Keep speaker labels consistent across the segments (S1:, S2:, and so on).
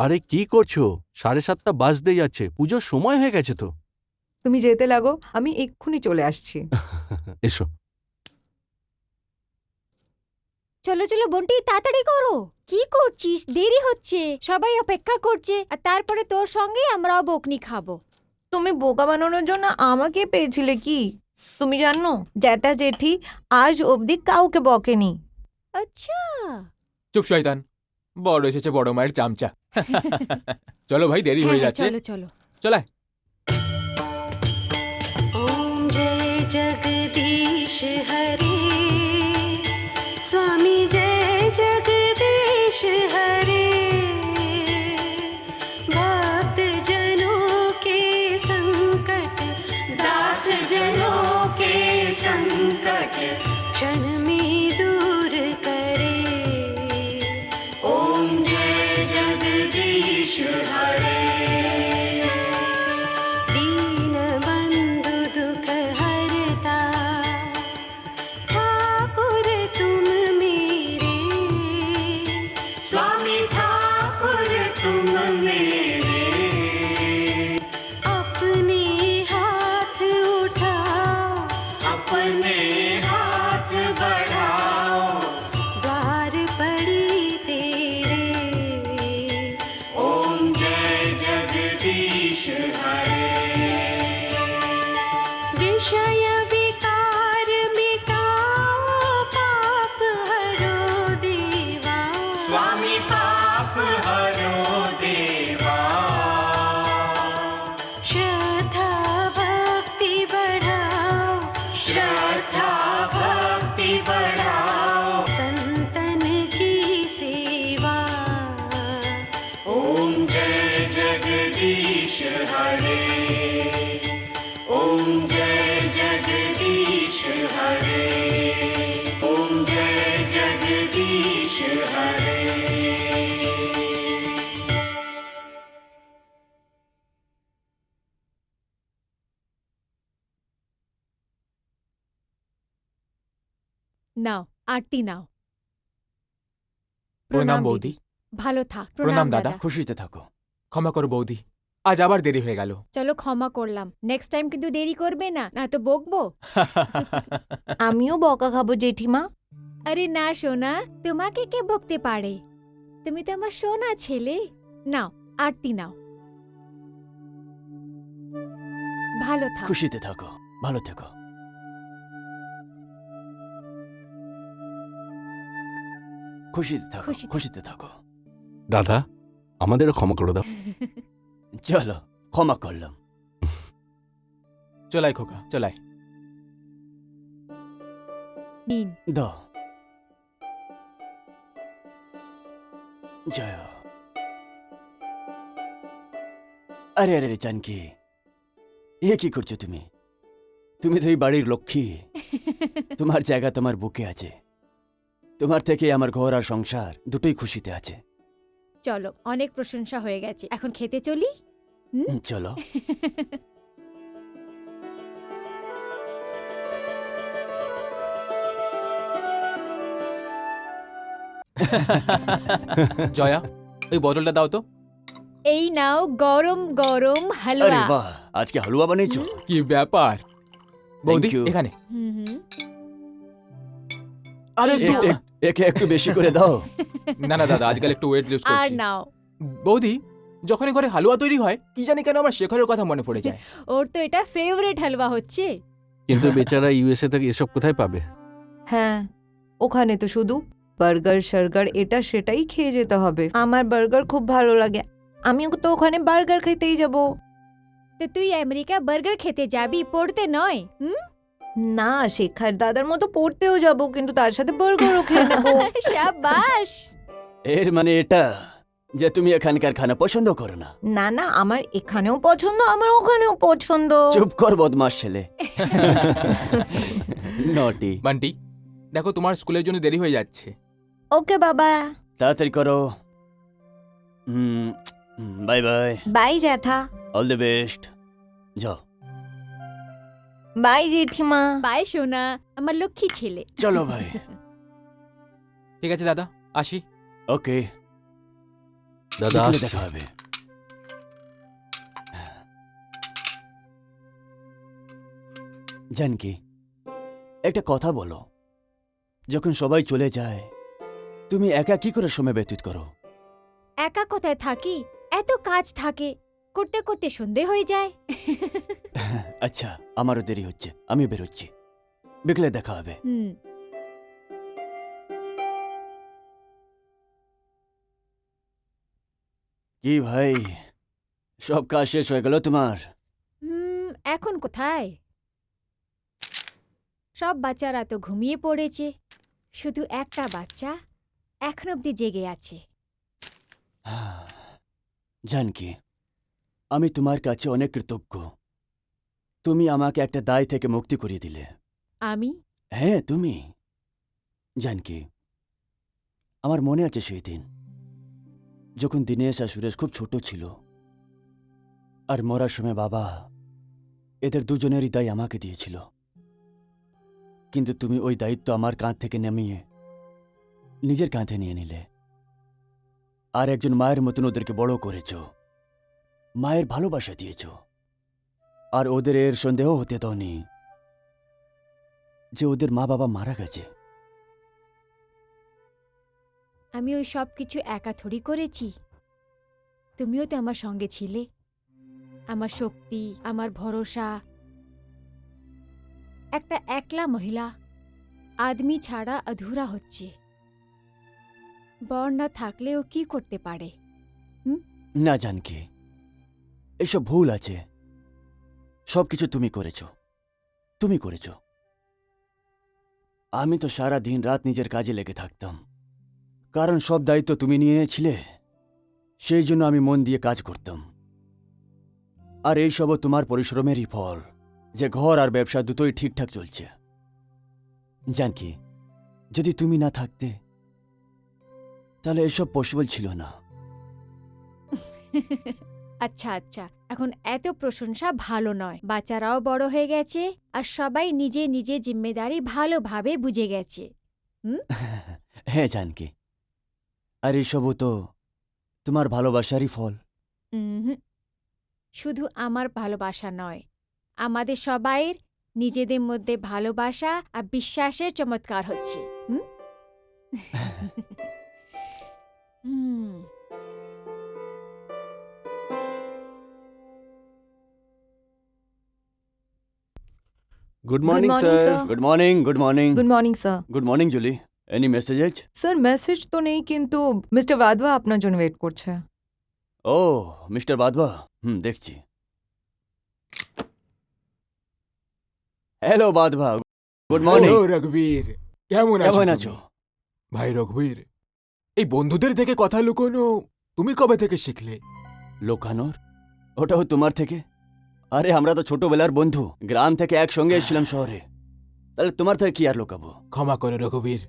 S1: আরে কি করছো? 7:30 বাজতে যাচ্ছে, পুজোর সময় হয়ে গেছে তো।
S2: তুমি যেতে লাগো, আমি এক্ষুনি চলে আসছি।
S1: এসো।
S3: চলো চলো বন্টি, তাড়াতাড়ি করো। কি করছিস? দেরি হচ্ছে, সবাই অপেক্ষা করছে, আর তারপরে তোর সঙ্গে আমরাও বকনি খাবো।
S2: তুমি বোকা বানানোর জন্য আমাকে পেয়েছিলে কি? তুমি জানো জ্যাঠা জেঠি আজ অবধি কাউকে বকেনি।
S3: আচ্ছা।
S4: চুপ শয়তান, বড় এসেছে বড় মায়ের চামচা। চলো ভাই, দেরি হয়ে যাচ্ছে।
S3: চলো চলো।
S4: চলায়।
S5: ओम जय जगदीश हरे स्वामी जय जगदीश हरे भक्त जनों के संकट दास जनों के संकट क्षण में दूर करे ओम जय जगदीश हरे दीन बंधु दुख हरता ठाकुर तुम मेरे स्वामी ठाकुर तुम मेरे अपने हाथ उठाओ अपने हाथ बढ़ाओ द्वार पड़ी तेरे ओम जय जगदीश हरे विषय विकार मिटाओ पाप हरो देवा स्वामी पाप हरो देवा श्रद्धा भक्ति बढ़ाओ श्रद्धा भक्ति बढ़ाओ संतन की सेवा ओम जय जगदीश हरे ओम जय जगदीश हरे ओम जय जगदीश हरे
S3: নাও আরতি নাও।
S4: প্রণাম বৌদি।
S3: ভালো থাক।
S4: প্রণাম দাদা।
S6: খুশিতে থাকো।
S4: ক্ষমা করো বৌদি, আজ আবার দেরি হয়ে গেল।
S3: চলো ক্ষমা করলাম, নেক্সট টাইম কিন্তু দেরি করবে না, না তো বকবো।
S2: আমিও বকা খাবো জেঠিমা।
S3: আরে না সোনা, তোমাকে কে বকতে পারে? তুমি তো আমার সোনা ছেলে। নাও আরতি নাও। ভালো থাক।
S6: খুশিতে থাকো, ভালো থেকো। খুশিতে থাকো,
S3: খুশিতে।
S6: খুশিতে থাকো।
S1: দাদা, আমাদেরও ক্ষমা করে দাও।
S6: চলো, ক্ষমা করলাম।
S4: চলাই খোকা, চলাই।
S3: নিন।
S6: দাও। জয় হো। আরে আরে জানকি, এ কি করছো তুমি? তুমি তো এই বাড়ির লক্ষ্মী। তোমার জায়গা তোমার বুকে আছে। তোমার থেকে আমার ঘর আর সংসার দুটোই খুশিতে আছে।
S3: চলো, অনেক প্রশংসা হয়ে গেছে, এখন খেতে চলি।
S6: চলো।
S4: জয়া, ওই বোতলটা দাও তো।
S3: এই নাও গরম গরম
S6: আরে
S3: হালুয়া।
S6: বাহ, আজকে হালুয়া বানিয়েছো?
S4: কি ব্যাপার বৌদি?
S6: you.
S4: এখানে।
S3: হুম হুম।
S4: আরে
S6: একে একটু বেশি করে দাও।
S4: না না দাদা, আজকাল একটু ওয়েট লুজ
S3: আর
S4: করছি।
S3: নাও।
S4: বৌদি, যখনই ঘরে হালুয়া তৈরি হয়, কি জানি কেন আমার শেখরের কথা মনে পড়ে যায়।
S3: ওর তো এটা ফেভারিট হালুয়া হচ্ছে।
S1: কিন্তু বেচারা ইউএসএ থেকে এসব কোথায় পাবে?
S2: হ্যাঁ, ওখানে তো শুধু বার্গার শার্গার এটা সেটাই খেয়ে যেতে হবে। আমার বার্গার খুব ভালো লাগে, আমিও তো ওখানে বার্গার খেতেই যাব।
S3: তো তুই আমেরিকা বার্গার খেতে যাবি, পড়তে নয়?
S2: না, শেখার দাদার মতো পড়তেও যাব, কিন্তু তার সাথে বার্গারও খেয়ে নেব।
S3: শাবাশ।
S6: এর মানে এটা যে তুমি এখানকার খানা পছন্দ করো না?
S2: না না, আমার এখানেও পছন্দ, আমার ওখানেও পছন্দ।
S6: চুপ কর বদমাস ছেলে। নটি।
S4: বান্টি, দেখো তোমার স্কুলের জন্য দেরি হয়ে যাচ্ছে।
S2: ওকে বাবা।
S6: তাড়াতাড়ি করো। Bye bye.
S2: বাই জ্যাঠা।
S6: All the best. যাও।
S2: বাই জেঠিমা।
S3: বাই সোনা, আমার লক্ষ্মী ছেলে।
S6: চলো ভাই।
S4: ঠিক আছে দাদা, আসি।
S6: ওকে।
S1: দাদা
S6: বিকেলে
S1: আসছে।
S6: দেখা হবে। জানকি, একটা কথা বলো, যখন সবাই চলে যায় তুমি একা কি করে সময় ব্যতীত করো?
S3: একা কোথায় থাকি, এত কাজ থাকে, করতে করতে সন্ধে হয়ে যায়।
S6: আচ্ছা, আমারও দেরি হচ্ছে, আমি বেরোচ্ছি, বিকেলে দেখা হবে।
S3: হুম।
S6: কি ভাই, সব কাজ শেষ হয়ে গেল তোমার?
S3: এখন কোথায়? সব বাচ্চারা তো ঘুমিয়ে পড়েছে, শুধু একটা বাচ্চা এখন অব্দি জেগে আছে।
S6: জানকি, আমি তোমার কাছে অনেক কৃতজ্ঞ। তুমি আমাকে একটা দায় থেকে মুক্তি করিয়ে দিলে।
S3: আমি
S6: হ্যাঁ, তুমি। জানকি, আমার মনে আছে সেই দিন যখন দিনেশ আর সুরেশ খুব ছোট ছিল, আর মরার সময় বাবা এদের দুজনেরই দায় আমাকে দিয়েছিল। কিন্তু তুমি ওই দায়িত্ব আমার কাঁধ থেকে নামিয়ে নিজের কাঁধে নিয়ে নিলে, আর একজন মায়ের মতন ওদেরকে বড় করেছ, মায়ের ভালোবাসা দিয়েছ, আর ওদের এর সন্দেহ হতে দাওনি যে ওদের মা বাবা মারা গেছে।
S3: আমি ওই সব কিছু একা থরি করেছি। তুমিও তো আমার সঙ্গে ছিলে, আমার শক্তি, আমার ভরসা। একটা একলা মহিলা আদমি ছাড়া অধুরা হচ্ছে। বর না থাকলেও কি করতে পারে?
S6: না জানকি, এসব ভুল আছে। সবকিছু তুমি করেছ, তুমি করেছ। আমি তো সারা দিন রাত নিজের কাজে লেগে থাকতাম, কারণ সব দায়িত্ব তুমি নিয়ে নিয়েছিলে। সেই জন্য আমি মন দিয়ে কাজ করতাম। আর এইসবও তোমার পরিশ্রমেরই ফল, যে ঘর আর ব্যবসা দুটোই ঠিকঠাক চলছে। জানকি, যদি তুমি না থাকতে তাহলে এসব পসিবল ছিল না।
S3: আচ্ছা আচ্ছা, এখন এত প্রশংসা ভালো নয়। বাচ্চারাও বড় হয়ে গেছে আর সবাই নিজে নিজে জিম্মেদারি ভালোভাবে বুঝে গেছে।
S6: হ্যাঁ জানকি, আর এসবও তো তোমার ভালোবাসারই ফল।
S3: উহুম, শুধু আমার ভালোবাসা নয়, আমাদের সবাইয়ের নিজেদের মধ্যে ভালোবাসা আর বিশ্বাসের চমৎকার হচ্ছে। Hmm? Hmm.
S1: Good morning
S2: morning,
S1: sir.
S2: sir.
S6: Good morning, good morning.
S2: Good morning sir.
S6: Good morning Julie, any messages?
S2: Sir message তো নেই, কিন্তু মিস্টার বাদবা আপনার জন্য ওয়েট করছে।
S6: ও মিস্টার বাদবা, দেখছি। Hello Badba, good morning.
S4: Hello Raghubir, কেমন
S6: কেমন
S4: আছো
S6: আছো?
S4: তুমি? ভাই রঘুবীর, এই বন্ধুদের থেকে কথা লুকোনো তুমি কবে থেকে শিখলে?
S6: লোকানোর? ওটাও তোমার থেকে? আরে আমরা তো ছোটবেলার বন্ধু, গ্রাম থেকে একসঙ্গে এসেছিলাম শহরে। তাহলে তোমার থেকে কি আর লোকাবো?
S4: ক্ষমা করো রঘুবীর,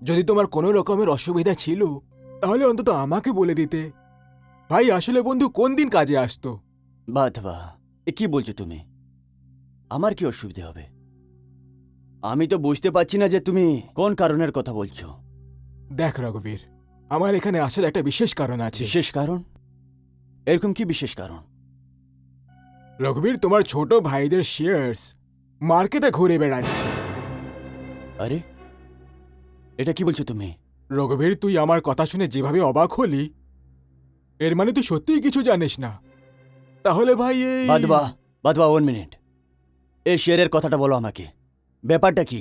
S4: যদি তোমার কোনো রকমের অসুবিধা ছিল তাহলে অন্তত আমাকে বলে দিতে। ভাই আসলে বন্ধু কোন দিন কাজে আসতো?
S6: বাদবা, এ কি বলছো তুমি? আমার কি অসুবিধে হবে? আমি তো বুঝতে পারছি না যে তুমি কোন কারণের কথা বলছো।
S4: দেখ রঘুবীর, আমার এখানে আসার একটা বিশেষ কারণ আছে।
S6: বিশেষ কারণ? এরকম কি বিশেষ কারণ?
S4: রঘুবীর, তোমার ছোট ভাইদের শেয়ার্স মার্কেটে ঘুরে বেড়াচ্ছে।
S6: আরে এটা কি বলছো তুমি?
S4: রঘুবীর, তুই আমার কথা শুনে যেভাবে অবাক হলি, এর মানে তুই সত্যিই কিছু জানিস না। তাহলে ভাই এই
S6: বাদবা, বাদবা 1 মিনিট, এই শেয়ারের কথাটা বলো আমাকে, ব্যাপারটা কি?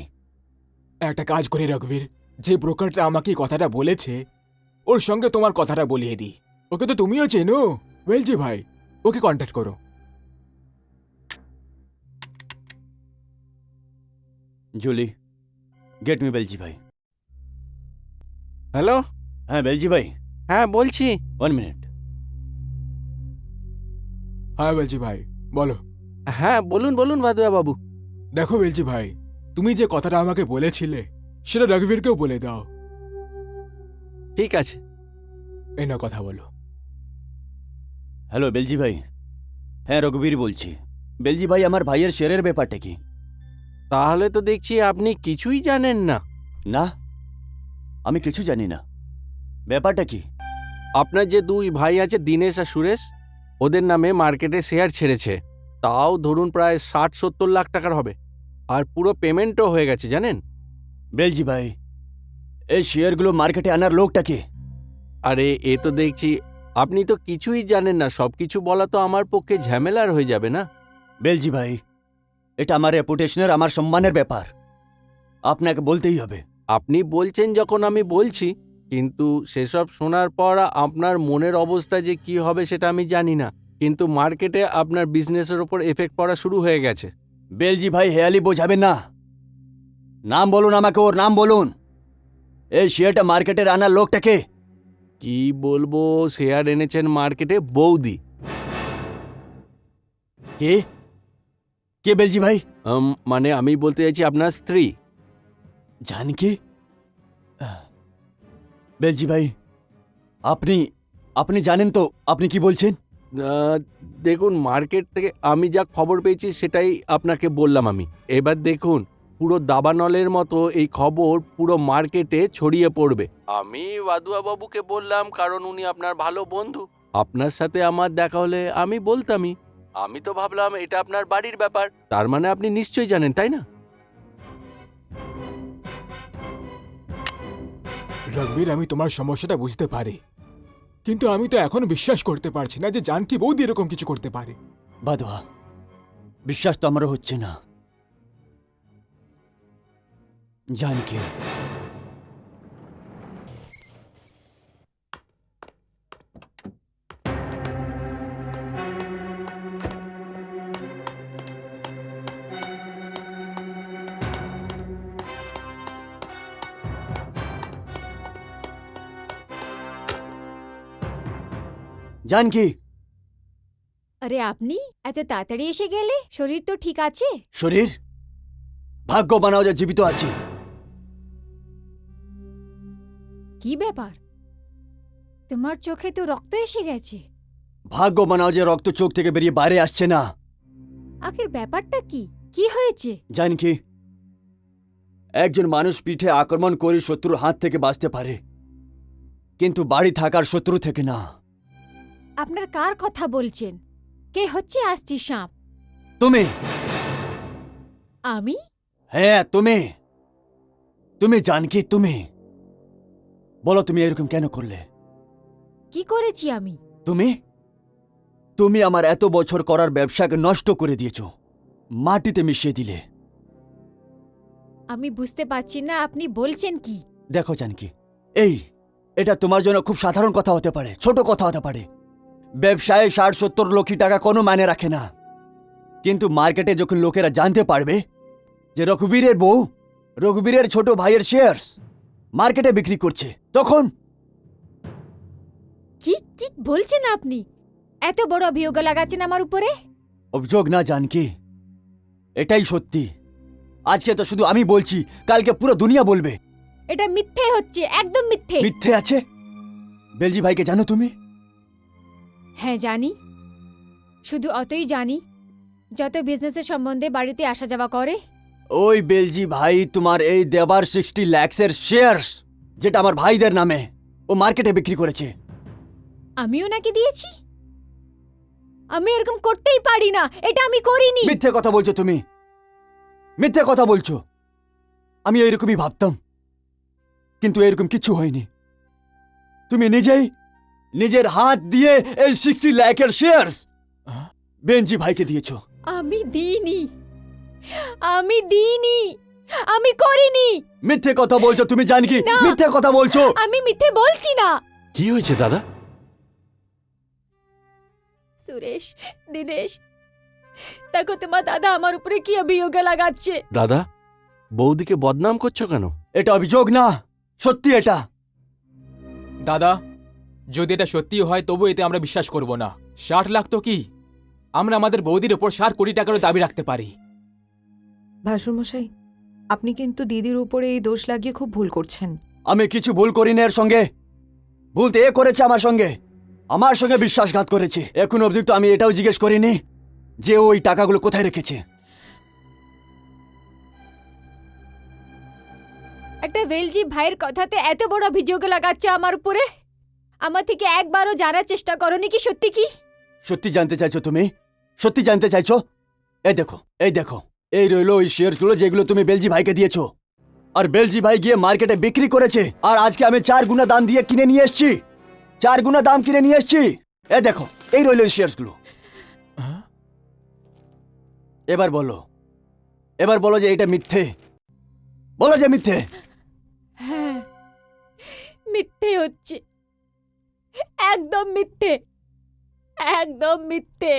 S4: একটা কাজ করি রঘুবীর, যে ব্রোকারটা আমাকে এই কথাটা বলেছে ওর সঙ্গে তোমার কথাটা বলিয়ে দিই। ওকে তো তুমিও চেনো, ওয়েলজি ভাই, ওকে কন্ট্যাক্ট করো।
S6: জুলি, গেট মি বেলজি ভাই।
S1: হ্যালো।
S6: হ্যাঁ বেলজি ভাই,
S1: হ্যাঁ বলছি।
S6: 1 মিনিট।
S4: হ্যাঁ ওয়েলজি ভাই, বলো।
S1: হ্যাঁ বলুন বলুন বাদবা বাবু।
S4: দেখো ওয়েলজি ভাই, তুমি যে কথাটা আমাকে বলেছিলে সেটা রঘুবীরকেও বলে দাও।
S1: ঠিক আছে।
S4: এই না কথা বলো।
S6: হ্যালো বেলজি ভাই। হ্যাঁ রঘুবীর বলছি। বেলজি ভাই, আমার ভাইয়ের শেয়ারের ব্যাপারটা কি?
S1: তাহলে তো দেখছি আপনি কিছুই জানেন না।
S6: না, আমি কিছু জানি না। ব্যাপারটা কি?
S1: আপনার যে দুই ভাই আছে দিনেশ আর সুরেশ, ওদের নামে মার্কেটে শেয়ার ছেড়েছে, তাও ধরুন প্রায় 60-70 লাখ টাকার হবে। আর পুরো পেমেন্টও হয়ে গেছে জানেন।
S6: বেলজি ভাই, এই শেয়ারগুলো মার্কেটে আনার লোকটাকে?
S1: আরে এ তো দেখছি আপনি তো কিছুই জানেন না, সবকিছু বলা তো আমার পক্ষে ঝামেলার হয়ে যাবে না।
S6: বেলজি ভাই, এটা আমার রেপুটেশনের, আমার সম্মানের ব্যাপার, আপনাকে বলতেই হবে।
S1: আপনি বলছেন যখন আমি বলছি, কিন্তু সেসব শোনার পর আপনার মনের অবস্থা যে কি হবে সেটা আমি জানি না, কিন্তু মার্কেটে আপনার বিজনেসের ওপর এফেক্ট পড়া শুরু হয়ে গেছে।
S6: বেলজি ভাই, হেয়ালি বোঝাবেন না। নাম বলুন আমাকে, ওর নাম বলুন। এই শেয়ারটা মার্কেটের আনার লোকটাকে?
S1: কি বলবো, শেয়ার এনেছেন মার্কেটে বৌদি।
S6: কে? কে বেলজি ভাই?
S1: মানে আমি বলতে চাইছি আপনার স্ত্রী।
S6: জানকি? বেলজি ভাই, আপনি আপনি জানেন তো আপনি কি বলছেন?
S1: দেখুন, মার্কেট থেকে আমি যা খবর পেয়েছি সেটাই আপনাকে বললাম আমি। এবার দেখুন, পুরো দাবানলের মতো এই খবর পুরো মার্কেটে ছড়িয়ে পড়বে। আমি বাদুয়া বাবুকে বললাম কারণ উনি আপনার ভালো বন্ধু, আপনার সাথে আমার দেখা হলে আমি বলতামই। আমি তো ভাবলাম এটা আপনার বাড়ির ব্যাপার, তার মানে আপনি নিশ্চয়ই জানেন, তাই না?
S4: রঘবীর, আমি তোমার সমস্যাটা বুঝতে পারি, কিন্তু আমি তো এখন বিশ্বাস করতে পারছি না যে জানকি বৌদি এরকম কিছু করতে পারে।
S6: বাদবা, বিশ্বাস তো আমারও হচ্ছে না। জানকি, জানকি।
S3: আরে আপনি এত তাড়াতাড়ি এসে গেলে? শরীর তো ঠিক আছে?
S6: শরীর? ভাগ্য বানাও যে জীবিত আছি।
S3: কি ব্যাপার, তোমার চোখে তো রক্ত এসে গেছে।
S6: ভাগ্য বানাও যে রক্ত চোখ থেকে বেরিয়ে বাইরে আসছে না।
S3: আখের ব্যাপারটা কি? কি হয়েছে?
S6: জানকি, একজন মানুষ পিঠে আক্রমণ করে শত্রুর হাত থেকে বাঁচতে পারে, কিন্তু বাড়ি থাকার শত্রু থেকে না।
S3: আপনার কার কথা বলছেন? কে হচ্ছে আসছি সাপ?
S6: তুমি।
S3: আমি?
S6: হ্যাঁ, তুমি। তুমি জানকি, তুমি। বলো, তুমি এরকম কেন করলে?
S3: কি করেছি আমি?
S6: তুমি তুমি আমার এত বছর করার ব্যবসাকে নষ্ট করে দিয়েছ, মাটিতে মিশিয়ে দিলে।
S3: আমি বুঝতে পারছি না আপনি বলছেন কি।
S6: দেখো জানকি, এটা তোমার জন্য খুব সাধারণ কথা হতে পারে, ছোট কথা হতে পারে। ব্যবসায় 60-70 লক্ষ টাকা কোনো মানে রাখে না, কিন্তু মার্কেটে যখন লোকেরা জানতে পারবে যে রঘুবীরের বউ রঘুবীরের ছোট ভাইয়ের শেয়ারস মার্কেটে বিক্রি করছে, তখন।
S3: কি কি বলছেন আপনি? এত বড় অভিযোগ লাগাচ্ছেন আমার উপরে?
S6: অভিযোগ না জানকি, এটাই সত্যি। আজকে তো শুধু আমি বলছি, কালকে পুরো দুনিয়া বলবে।
S3: এটা মিথ্যে হচ্ছে, একদম মিথ্যে।
S6: মিথ্যে আছে? বেলজি ভাইকে জানো তুমি?
S3: হ্যাঁ জানি, শুধু অতই জানি যত বিজনেসের সম্বন্ধে বাড়িতে আসা যাওয়া করে।
S6: ওই বেলজি ভাই তোমার এই দেবার 60 লাখের শেয়ারস, যেটা আমার ভাইদের নামে, ও মার্কেটে বিক্রি করেছে।
S3: আমিও নাকি দিয়েছি? আমি এরকম করতেই পারি না, এটা আমি করিনি।
S6: মিথ্যে কথা বলছো তুমি, মিথ্যে কথা বলছো। আমি এরকমই ভাবতাম, কিন্তু এরকম কিছু হয়নি। তুমি নিজেই নিজের হাত দিয়ে এই 60 লাখের শেয়ারস বেনজি ভাইকে দিয়েছো।
S3: আমি দিইনি, আমি দিইনি, আমি করিনি।
S6: মিথ্যে কথা বলছো তুমি জানকি,
S3: না।
S6: মিথ্যে কথা বলছো।
S3: আমি মিথ্যে বলছি না।
S1: কি হয়েছে দাদা?
S3: সুরেশ, দিনেশ, দেখো তোমার দাদা আমার উপরে কি অভিযোগ লাগাচ্ছে।
S1: দাদা, বৌদিকে বদনাম করছো কেন?
S6: এটা অভিযোগ না, সত্যি এটা।
S4: দাদা, যদি এটা সত্যি হয় তবু এতে আমরা বিশ্বাস করব না। 60 লাখ তো কি, আমরা আমাদের বৌদির ওপর 60 কোটি টাকারও দাবি রাখতে পারি।
S2: ভাসুরমশাই, আপনি কিন্তু দিদির উপরে এই দোষ লাগিয়ে খুব ভুল করছেন।
S6: আমি কিছু ভুল করিনি এর সঙ্গে। ভুল তো এ করেছে আমার সঙ্গে বিশ্বাসঘাত করেছে। এখন অবধি তো আমি এটাও জিজ্ঞেস করিনি যে ওই টাকাগুলো কোথায় রেখেছে।
S3: একটা বেলজি ভাইয়ের কথাতে এত বড় অভিযোগ লাগাচ্ছে আমার উপরে। আমার থেকে একবারও জানার চেষ্টা করনি কি সত্যি কি?
S6: সত্যি জানতে চাইছো তুমি? সত্যি জানতে চাইছো? এই দেখো, এই দেখো, এই রইলো ওই শেয়ারগুলো যেগুলো তুমি বেলজি ভাইকে দিয়েছো। আর বেলজি ভাই গিয়ে মার্কেটে বিক্রি করেছে, আর আজকে আমি 4 গুণা দাম দিয়ে কিনে নিয়ে এসেছি। 4 গুণা দাম কিনে নিয়ে এসেছি। এই দেখো, এই রইলো ওই শেয়ারগুলো। এবার বলো, এবার বলো যে এটা মিথ্যে। বলো যে মিথ্যে।
S3: হ্যাঁ, মিথ্যে হচ্ছে, একদম মিথ্যে, একদম মিথ্যে।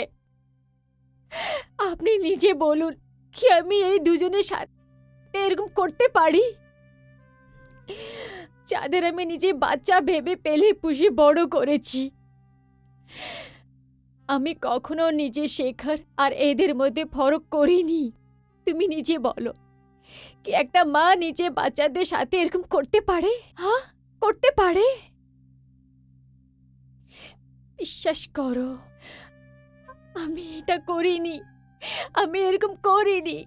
S3: আপনি নিজে বলুন কি আমি এই দুজনের সাথে এরকম করতে পারি, যাদের আমি নিজে বাচ্চা ভেবে পেলে পুষে বড় করেছি। আমি কখনো নিজে শেখার আর এদের মধ্যে ফরক করিনি। তুমি নিজে বলো কি একটা মা নিজে বাচ্চাদের সাথে এরকম করতে পারে? হ্যাঁ, করতে পারে? বিশ্বাস করো, আমি এটা করিনি, আমি এরকম করিনি।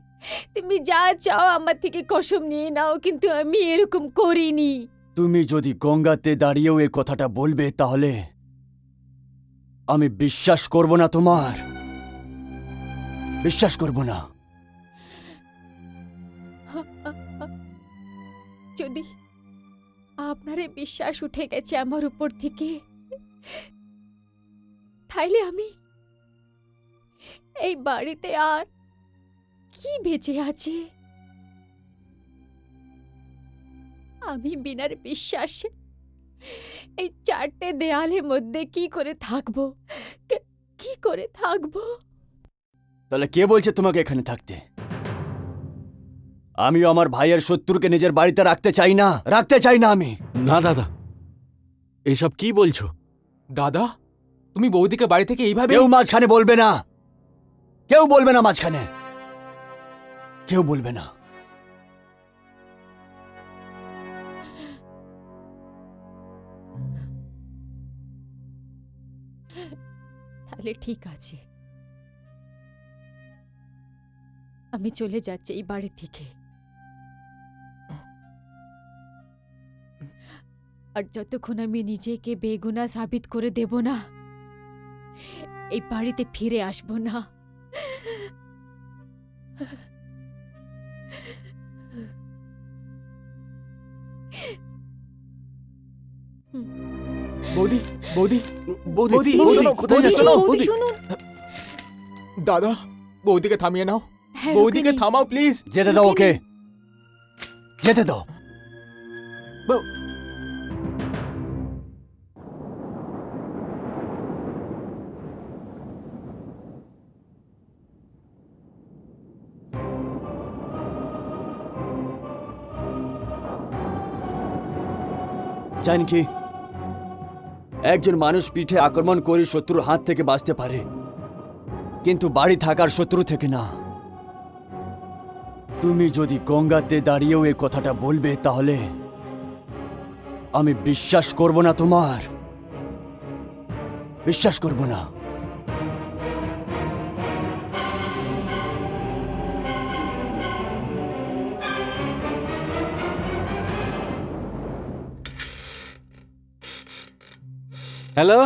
S3: তুমি যা চাও আমার থেকে কসম নিয়ে নাও, কিন্তু আমি এরকম করিনি।
S6: তুমি যদি গঙ্গাতে দাঁড়িয়েও এই কথাটা বলবে তাহলে আমি বিশ্বাস করব না তোমার, বিশ্বাস করব না।
S3: যদি আপনারে বিশ্বাস উঠে গেছে আমার উপর থেকে, তাইলে আমি এই বাড়িতে আর কি বেঁচে আছে? আমি বিনার বিশ্বাসে এই 4টে দেয়ালের মধ্যে কি করে থাকবো? কি করে থাকবো?
S6: তাহলে কে বলছে তোমাকে এখানে থাকতে? আমিও আমার ভাইয়ের শত্রুকে নিজের বাড়িতে রাখতে চাই না, রাখতে চাই না আমি।
S1: না দাদা, এসব কি বলছো?
S4: দাদা, তুমি বৌদিকে বাড়ি থেকে এইভাবে?
S6: কেউ মাঝখানে বলবে না, কেউ বলবে না মাঝখানে, কেউ বলবে না।
S3: তাহলে ঠিক আছে, আমি চলে যাচ্ছি এই বাড়ি থেকে। আর যতক্ষণ আমি নিজেকে বেগুনা সাবিত করে দেব না, এই বাড়িতে ফিরে আসবো না।
S4: বৌদি, বৌদি,
S1: বৌদি,
S4: বৌদি,
S1: বৌদি,
S4: শোনো,
S1: কোথায়
S4: বৌদি,
S1: যাচ্ছ?
S4: শোনো,
S1: বৌদি,
S3: শুনুন।
S4: দাদা, বৌদিকে থামিয়ে নাও।
S3: হ্যাঁ,
S4: বৌদিকে
S3: রুকিনি।
S4: থামাও প্লিজ।
S6: যেতে দাও ওকে, যেতে দাও। জানকি, একজন মানুষ পিঠে আক্রমণ করে শত্রুর হাত থেকে বাঁচতে পারে, কিন্তু বাড়ি থাকার শত্রু থেকে না। তুমি যদি গঙ্গাতে দাঁড়িয়েও এই কথাটা বলবে তাহলে আমি বিশ্বাস করব না তোমার, বিশ্বাস করব না।
S1: হ্যালো,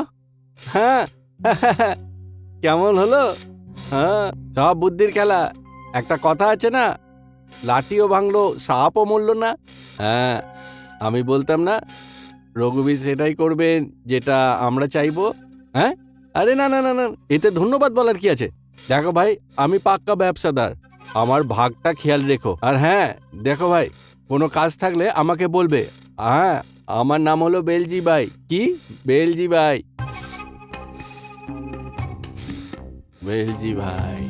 S1: হ্যাঁ, কেমন হলো? হ্যাঁ, সব বুদ্ধির খেলা। একটা কথা আছে না, লাঠিও ভাঙলো সাপও মরল না। হ্যাঁ, আমি বলতাম না রঘুবীর সেটাই করবেন যেটা আমরা চাইবো। হ্যাঁ, আরে না না না না, এতে ধন্যবাদ বলার কি আছে? দেখো ভাই, আমি পাক্কা ব্যবসাদার, আমার ভাগটা খেয়াল রেখো। আর হ্যাঁ দেখো ভাই, কোনো কাজ থাকলে আমাকে বলবে। হ্যাঁ, আমার নাম হলো বেলজি ভাই। কি? বেলজি ভাই, বেলজি ভাই।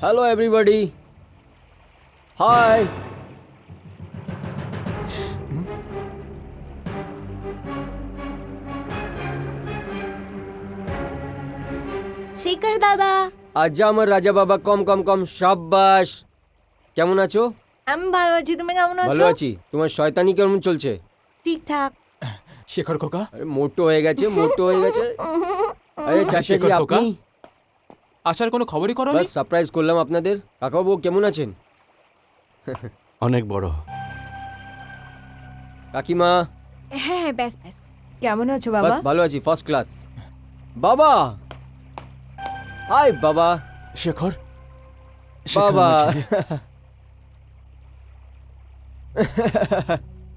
S7: Hello everybody, high.
S2: শেখর দাদা,
S7: আজ আমার রাজা বাবা, কম কম কম, সাব্বাস। কেমন আছো?
S2: আমি ভালো আছি, তুমি কেমন
S7: ভালো
S2: আছো?
S7: আছি। তোমার শয়তানি কেমন চলছে?
S2: ঠিকঠাক।
S4: শেখর খোকা,
S7: আরে মোটো হয়ে গেছে, মোটো হয়ে গেছে। আরে চাচাজি,
S4: শেখর খোকা,
S7: আপনি?
S4: আসার কোনো খবরই করো
S7: বাস সারপ্রাইজ করলাম আপনাদের। কাকাবাবু কেমন আছেন?
S1: অনেক বড়।
S7: কাকিমা?
S3: হ্যাঁ হ্যাঁ, ব্যাস ব্যাস।
S2: কেমন আছো বাবা?
S7: বাস ভালো আছি, ফার্স্ট ক্লাস। বাবা, হাই বাবা।
S4: শেখর
S7: বাবা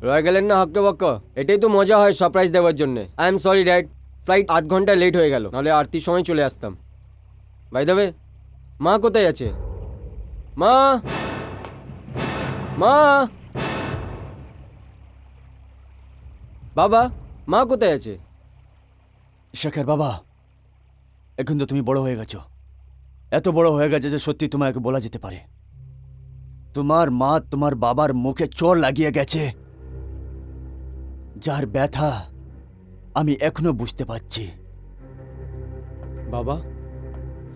S7: রয়ে গেলেন না হক্কে বক্ক। এটাই তো মজা হয় সারপ্রাইজ দেওয়ার জন্য। I am sorry dad, flight 8 ঘন্টা লেট হয়ে গেল, নাহলে আরতির সময় চলে আসতাম। বাই দ্য ওয়ে, মা কোথায় আছে? মা, মা, বাবা, মা কোথায় আছে?
S6: শেখর বাবা, এখন তো তুমি বড় হয়ে গেছো, এত বড় হয়ে গেছে যে সত্যি তোমাকে বলা যেতে পারে তোমার মা তোমার বাবার মুখে চোর লাগিয়ে গেছে, যার ব্যথা আমি এখনো বুঝতে পারছি।
S7: বাবা,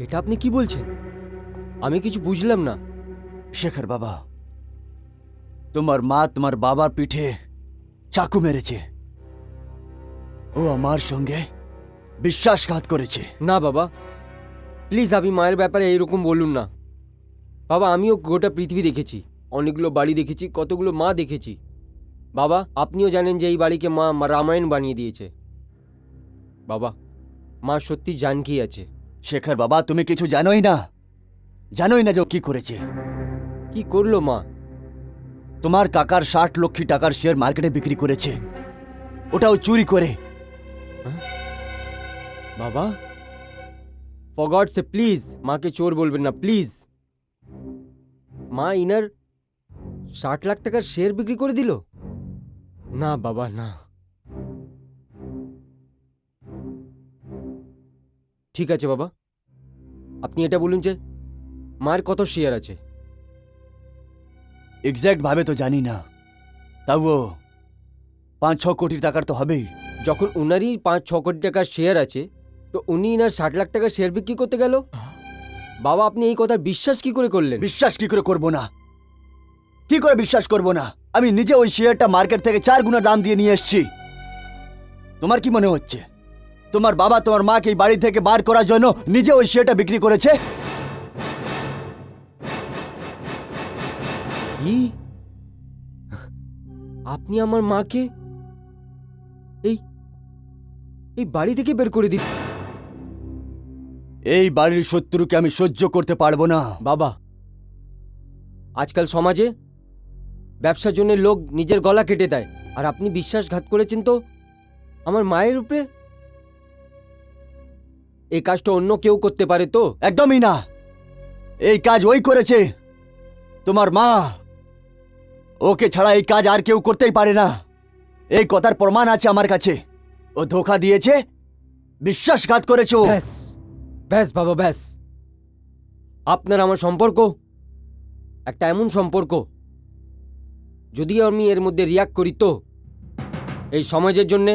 S7: এটা আপনি কি বলছেন? আমি কিছু বুঝলাম না।
S6: শেখর বাবা, তোমার মা তোমার বাবার পিঠে চাকু মেরেছে, ও আমার সঙ্গে বিশ্বাসঘাত করেছে।
S7: না বাবা, প্লিজ আপনি মায়ের ব্যাপারে এইরকম বলুন না। বাবা, আমিও গোটা পৃথিবী দেখেছি, অনেকগুলো বাড়ি দেখেছি, কতগুলো মা দেখেছি। বাবা, আপনিও জানেন যে এই বাড়িকে মা রামায়ণ বানিয়ে দিয়েছে। বাবা, মা সত্যি জানকি আছে।
S6: শেখর বাবা, তুমি কিছু জানোই না যে ও কি করেছে।
S7: কি করলো মা?
S6: তোমার কাকার 60 লক্ষ টাকার শেয়ার মার্কেটে বিক্রি করেছে, ওটাও চুরি করে।
S7: বাবা, ফর গড সে প্লিজ মাকে চোর বলবেন না, প্লিজ। মা ইনার 60 লাখ টাকার শেয়ার বিক্রি করে দিল? না বাবা, না। ঠিক আছে বাবা, আপনি এটা বলুন যে মায়ের কত শেয়ার আছে?
S6: এক্স্যাক্ট ভাবে তো জানি না, তাও 5-6 কোটি টাকার তো হবেই।
S7: যখন উনারই 5-6 কোটি টাকার শেয়ার আছে, তো উনি ইনার 60 লাখ টাকার শেয়ার বিক্রি করতে গেল? বাবা, আপনি এই কথা বিশ্বাস কি করে করলেন?
S6: বিশ্বাস কি করে করব না? কি করে বিশ্বাস করব না? আমি নিজে ওই শেয়ারটা মার্কেট থেকে 4 গুণা দাম দিয়ে নিয়ে এসেছি। তোমার কি মনে হচ্ছে তোমার বাবা তোমার মাকে এই বাড়ি থেকে বার করার জন্য নিজে ওই শেয়ারটা বিক্রি করেছে?
S7: কি? আপনি আমার মাকে এই এই বাড়ি থেকে বের করে দিন?
S6: এই বাড়ির শত্রুকে আমি সহ্য করতে পারবো না।
S7: বাবা, আজকাল সমাজে ব্যবসার জন্য লোক নিজের গলা কেটে দেয়, আর আপনি বিশ্বাসঘাত করেছেন তো আমার মায়ের উপরে? এই কাজটা অন্য কেউ করতে পারে তো?
S6: একদমই না, এই কাজ ওই করেছে, তোমার মা। ওকে ছাড়া এই কাজ আর কেউ করতেই পারে না, এই কথার প্রমাণ আছে আমার কাছে। ও ধোঁকা দিয়েছে, বিশ্বাসঘাত করেছে ও।
S7: ব্যাস ব্যাস বাবা, ব্যাস। আপনার আমার সম্পর্ক একটা এমন সম্পর্ক, যদি আমি এর মধ্যে রিয়াক্ট করি তো এই সমাজের জন্যে,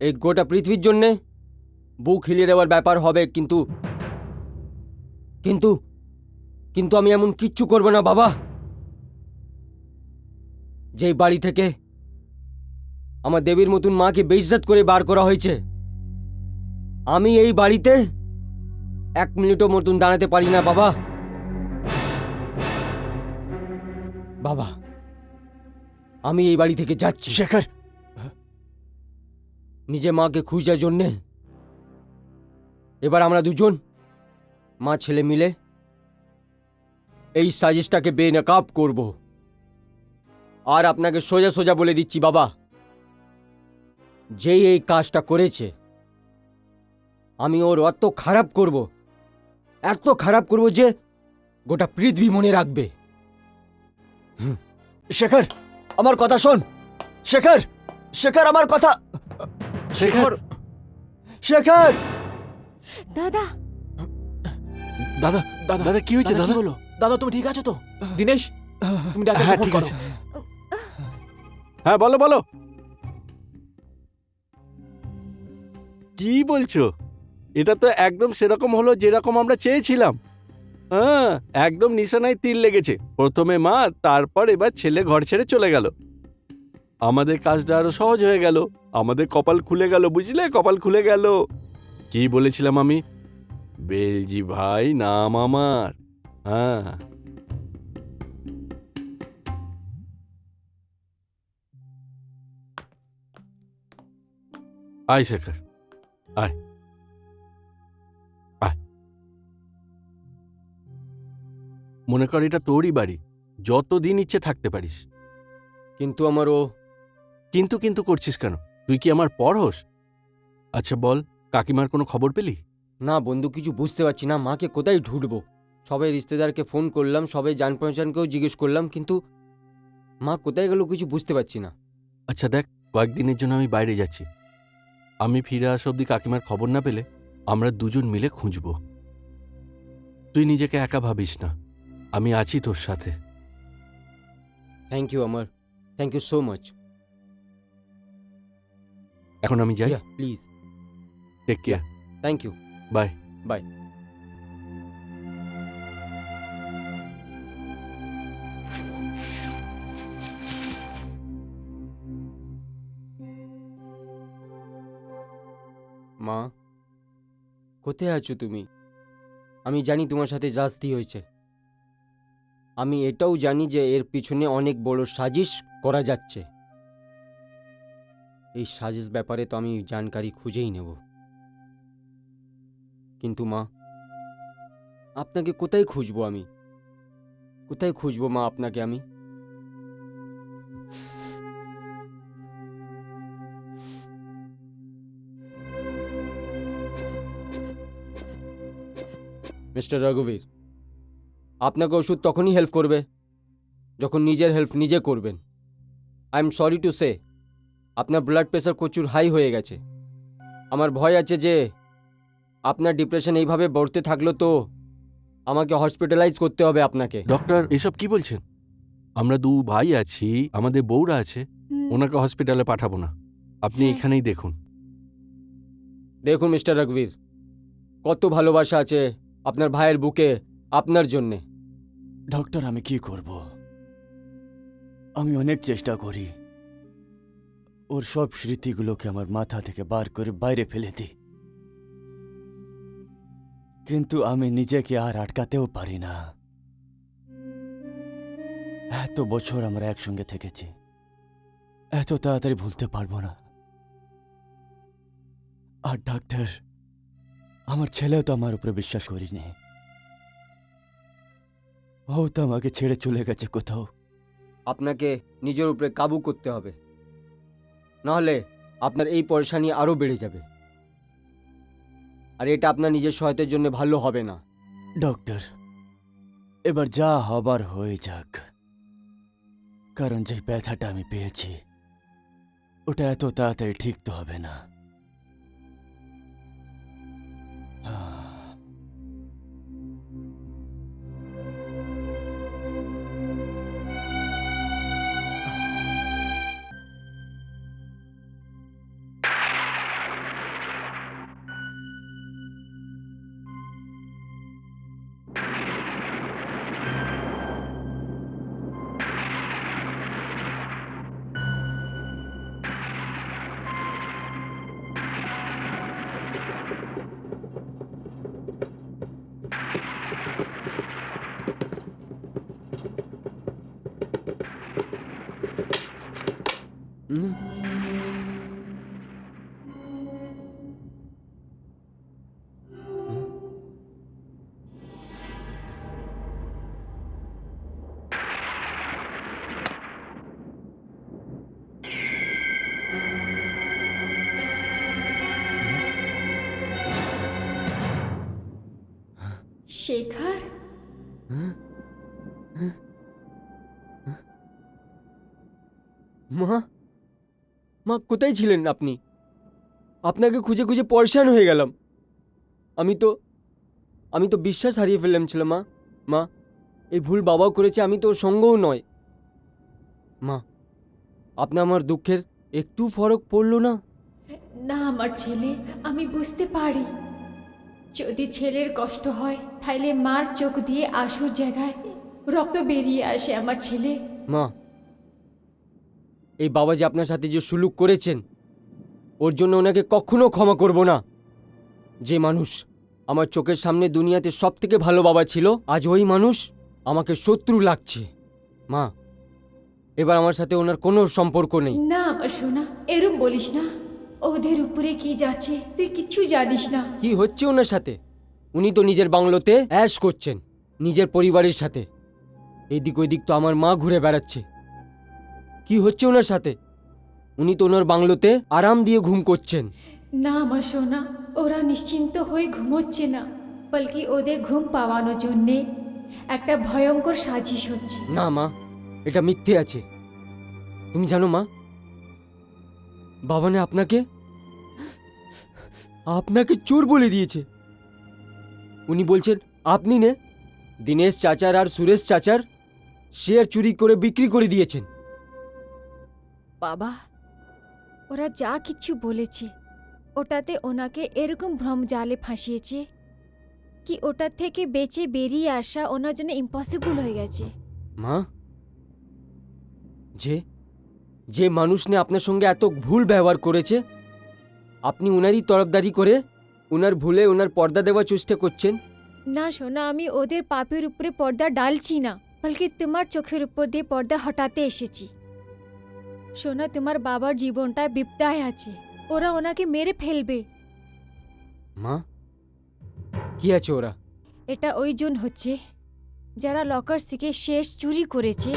S7: এই গোটা পৃথিবীর জন্যে বুক হিলিয়ে দেওয়ার ব্যাপার হবে। কিন্তু কিন্তু কিন্তু আমি এমন কিচ্ছু করব না বাবা। যেই বাড়ি থেকে আমার দেবীর মতন মাকে বেইজ্জত করে বার করা হয়েছে, আমি এই বাড়িতে 1 মিনিটও মতন দাঁড়াতে পারি না বাবা। বাবা, আমি এই বাড়ি থেকে যাচ্ছি।
S6: শেখর,
S7: নিজে মাকে খুঁজার জন্যে এবার আমরা দুজন মা ছেলে মিলে এই সাজিশটাকে বেনকাব করব। আর আপনাকে সোজা সোজা বলে দিচ্ছি বাবা, যেই এই কাজটা করেছে আমি ওর এত খারাপ করব যে গোটা পৃথিবী মনে রাখবে।
S6: শেখর, আমার কথা শোন। শেখর, শেখর, আমার কথা।
S1: শেখর,
S6: শেখর,
S3: দাদা,
S1: দাদা
S4: দাদা
S1: দাদা কি হয়েছে
S4: কি
S1: দাদা?
S4: হলো? দাদা তুমি ঠিক আছো তো? দিনেশ তুমি ডাক্তারকে
S1: হ্যাঁ
S4: ফোন
S1: ঠিক
S4: করো।
S1: আছে। হ্যাঁ বলো বলো। কি বলছো? এটা তো একদম সেরকম হলো যেরকম আমরা চেয়েছিলাম। হ্যাঁ, একদম নিশানায় তীর লেগেছে। প্রথমে মা, তারপর এবার ছেলে ঘর ছেড়ে চলে গেল। আমাদের কাজটা আরো সহজ হয়ে গেল। আমাদের কপাল খুলে গেল, বুঝলে, কপাল খুলে গেল। কি বলেছিলাম আমি? বেলজি ভাই নাম আমার। হ্যাঁ। আয় শেখর, আয় আয়। মনে কর এটা তোরই বাড়ি, যতদিন ইচ্ছে থাকতে পারিস।
S7: কিন্তু আমার ও
S1: কিন্তু কিন্তু করছিস কেন? তুই কি আমার পর হোস? আচ্ছা বল, কাকিমার কোনো খবর পেলি?
S7: না বন্ধু, কিছু বুঝতে পারছি না মাকে কোথায় ঢুঁড়বো। সবাই রিশতেদারকে ফোন করলাম, সবাই জান পহচানকেও জিজ্ঞেস করলাম, কিন্তু মা কোথায় গেল কিছু বুঝতে পারছি না।
S1: আচ্ছা দেখ, কয়েকদিনের জন্য আমি বাইরে যাচ্ছি। আমি ফিরে আসা অব্দি কাকিমার খবর না পেলে আমরা দুজন মিলে খুঁজব। তুই নিজেকে একা ভাবিস না, আমি আছি তোর সাথে।
S7: থ্যাংক ইউ আমার, থ্যাংক ইউ সো মাচ।
S1: এখন আমি যাই।
S7: Please,
S1: take care.
S7: Thank you,
S1: bye.
S7: Bye. মা, কোথায় আছো তুমি? আমি জানি তোমার সাথে জাস্তি হয়েছে। আমি এটাও জানি যে এর পিছনে অনেক বড় সাজিশ করা যাচ্ছে। এই সাজিশ ব্যাপারে তো আমি জানকারি খুঁজেই নেব। কিন্তু মা, আপনাকে কোথায় খুঁজবো আমি? কোথায় খুঁজবো মা আপনাকে আমি? মিস্টার রঘুবীর, আপনাকে ওষুধ তখনই হেল্প করবে যখন নিজের হেল্প নিজে করবেন। I am sorry to say, আপনার ব্লাড প্রেশার প্রচুর হাই হয়ে গেছে। আমার ভয় আছে যে আপনার ডিপ্রেশন এইভাবে বাড়তে থাকলো তো আমাকে হসপিটালাইজ করতে হবে আপনাকে।
S1: ডক্টর, এসব কি বলছেন? আমরা দু ভাই আছি, আমাদের বউরা আছে, ওনাকে হসপিটালে পাঠাবো না। আপনি
S3: হ্যাঁ।
S1: এখানেই দেখুন।
S7: দেখুন মিস্টার রঘুবীর, কত ভালোবাসা আছে আপনার ভাইয়ের বুকে আপনার জন্যে।
S6: ডক্টর, আমি কি করব? আমি অনেক চেষ্টা করি ওর সব স্মৃতিগুলোকে আমার মাথা থেকে বার করে বাইরে ফেলে দিই, কিন্তু আমি নিজেকে আর আটকাতেও পারি না। এত বছর আমরা একসঙ্গে থেকেছি, এত তাড়াতাড়ি ভুলতে পারবো না। আর ডাক্তার, আমার ছেলেও তো আমার উপরে বিশ্বাস করিনি। ও তো আমাকে ছেড়ে চলে গেছে কোথাও।
S7: আপনাকে নিজের উপরে কাবু করতে হবে, নাহলে আপনার এই পরেশানি আরও বেড়ে যাবে। আর এটা আপনার নিজের সহায়তার জন্য ভালো হবে না।
S6: ডক্টর, এবার যা হবার হয়ে যাক, কারণ যে ব্যথাটা আমি পেয়েছি ওটা এত তাড়াতাড়ি ঠিক তো হবে না।
S7: হুম?
S3: শেখর,
S7: মা, মা কোথায় ছিলেন আপনি? আপনাকে খুঁজে খুঁজে পরেশান হয়ে গেলাম। আমি তো বিশ্বাস হারিয়ে ফেললাম ছিল মা। মা, এই ভুল বাবাও করেছে, আমি তো ওর সঙ্গও নয়। মা, আপনি আমার দুঃখের একটু ফরক পড়লো না?
S3: না আমার ছেলে, আমি বুঝতে পারি যদি ছেলের কষ্ট হয় তাইলে মার চোখ দিয়ে আঁসুর জায়গায় রক্ত বেরিয়ে আসে আমার ছেলে।
S7: মা, এই বাবা যে আপনার সাথে যে সুলুক করেছেন ওর জন্য ওনাকে কখনো ক্ষমা করব না। যে মানুষ আমার চোখের সামনে দুনিয়াতে সব থেকে ভালো বাবা ছিল, আজ ওই মানুষ আমাকে শত্রু লাগছে। মা, এবার আমার সাথে ওনার কোনো সম্পর্ক নেই।
S3: না আমার সোনা, এরম বলিস না। ওদের উপরে কি যাচ্ছে তুই কিচ্ছু জানিস না।
S7: কি হচ্ছে ওনার সাথে? উনি তো নিজের বাংলোতে অ্যাশ করছেন নিজের পরিবারের সাথে। এদিক ওইদিক তো আমার মা ঘুরে বেড়াচ্ছে। কি হচ্ছে ওনার সাথে? উনি তো ওনার বাংলোতে আরাম দিয়ে ঘুম করছেন।
S3: না আমার সোনা, ওরা নিশ্চিন্ত হয়ে ঘুমোচ্ছে না, বলকি ওদের ঘুম পাওয়ানোর জন্যে একটা ভয়ঙ্কর সাজিশ হচ্ছে।
S7: না মা, এটা মিথ্যে আছে। তুমি জানো মা, বাবানে আপনাকে আপনাকে চোর বলে দিয়েছে। উনি বলছেন আপনি নে দিনেশ চাচার আর সুরেশ চাচার শেয়ার চুরি করে বিক্রি করে দিয়েছেন।
S3: বাবা, ওরা যা কিছু বলেছে ওটাতে ওনাকে এরকম ভ্রমজালে ফাঁসিয়েছে কি ওটা থেকে বেঁচে বেরিয়ে আসা ওনার জন্য ইম্পসিবল হয়ে গেছে।
S7: মা, যে যে মানুষ নিয়ে আপনার সঙ্গে এত ভুল ব্যবহার করেছে, আপনি ওনারই তরফদারি করে ওনার ভুলে ওনার পর্দা দেওয়ার চেষ্টা করছেন।
S3: না সোনা, আমি ওদের পাপের উপরে পর্দা ডালছি না, বলকি তোমার চোখের উপর দিয়ে পর্দা হটাতে এসেছি। সোনা, তোমার বাবার জীবনটা বিপদায় আছে, ওরা ওনাকে মেরে ফেলবে।
S7: মা, কি আছে ওরা?
S3: এটা ওই জন হচ্ছে যারা লকার থেকে শেষ চুরি করেছে,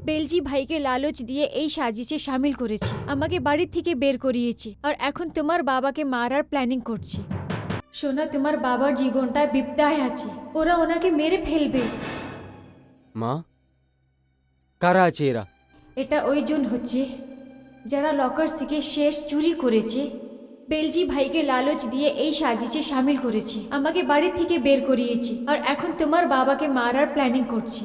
S3: বেলজি ভাইকে লালচ দিয়ে এই সাজিশে সামিল করেছে, আমাকে বাড়ি থেকে বের করিয়েছে, আর এখন তোমার বাবাকে মারার প্ল্যানিং করছে। সোনা, তোমার বাবার জীবনটা বিপদায় আছে, ওরা ওনাকে মেরে ফেলবে।
S7: মা, কারা আছে এরা?
S3: এটা ওই জন হচ্ছে যারা লকার থেকে শেষ চুরি করেছে, বেলজি ভাইকে লালচ দিয়ে এই সাজিশে সামিল করেছে, আমাকে বাড়ি থেকে বের করিয়েছে, আর এখন তোমার বাবাকে মারার প্ল্যানিং করছে।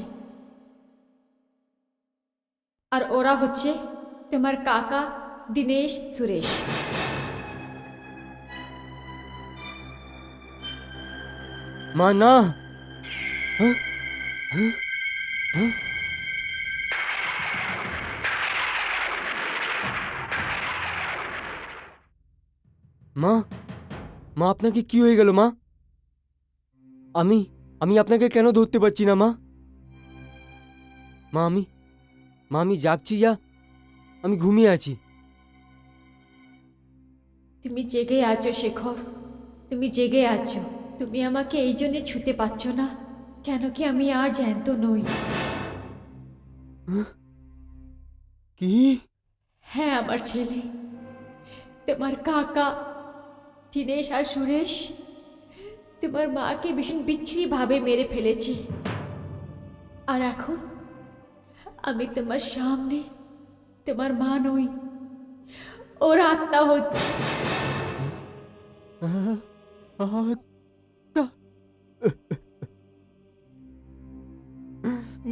S3: আর ওরা হচ্ছে তোমার কাকা দিনেশ, সুরেশ।
S7: মা না। হ্যাঁ? হ্যাঁ? হ্যাঁ? মা, মা আপনাকে কি হয়ে গেল মা? আমি আমি আপনাকে কেন ধরতে পারছি না মা? মা, আমি জাগছি যা আমি ঘুমিয়ে আছি।
S3: তুমি জেগে আছো শেখর, তুমি জেগে আছো। তুমি আমাকে এই জন্যে ছুতে পারছ না কেন কি আমি আর জ্যান্ত নই।
S7: কি?
S3: হ্যাঁ আমার ছেলে, তোমার কাকা দিনেশ আর সুরেশ তোমার মাকে ভীষণ বিচ্ছিরিভাবে মেরে ফেলেছে, আর এখন আমি তোমার সামনে তোমার মা নই, ওর আত্মা হচ্ছে।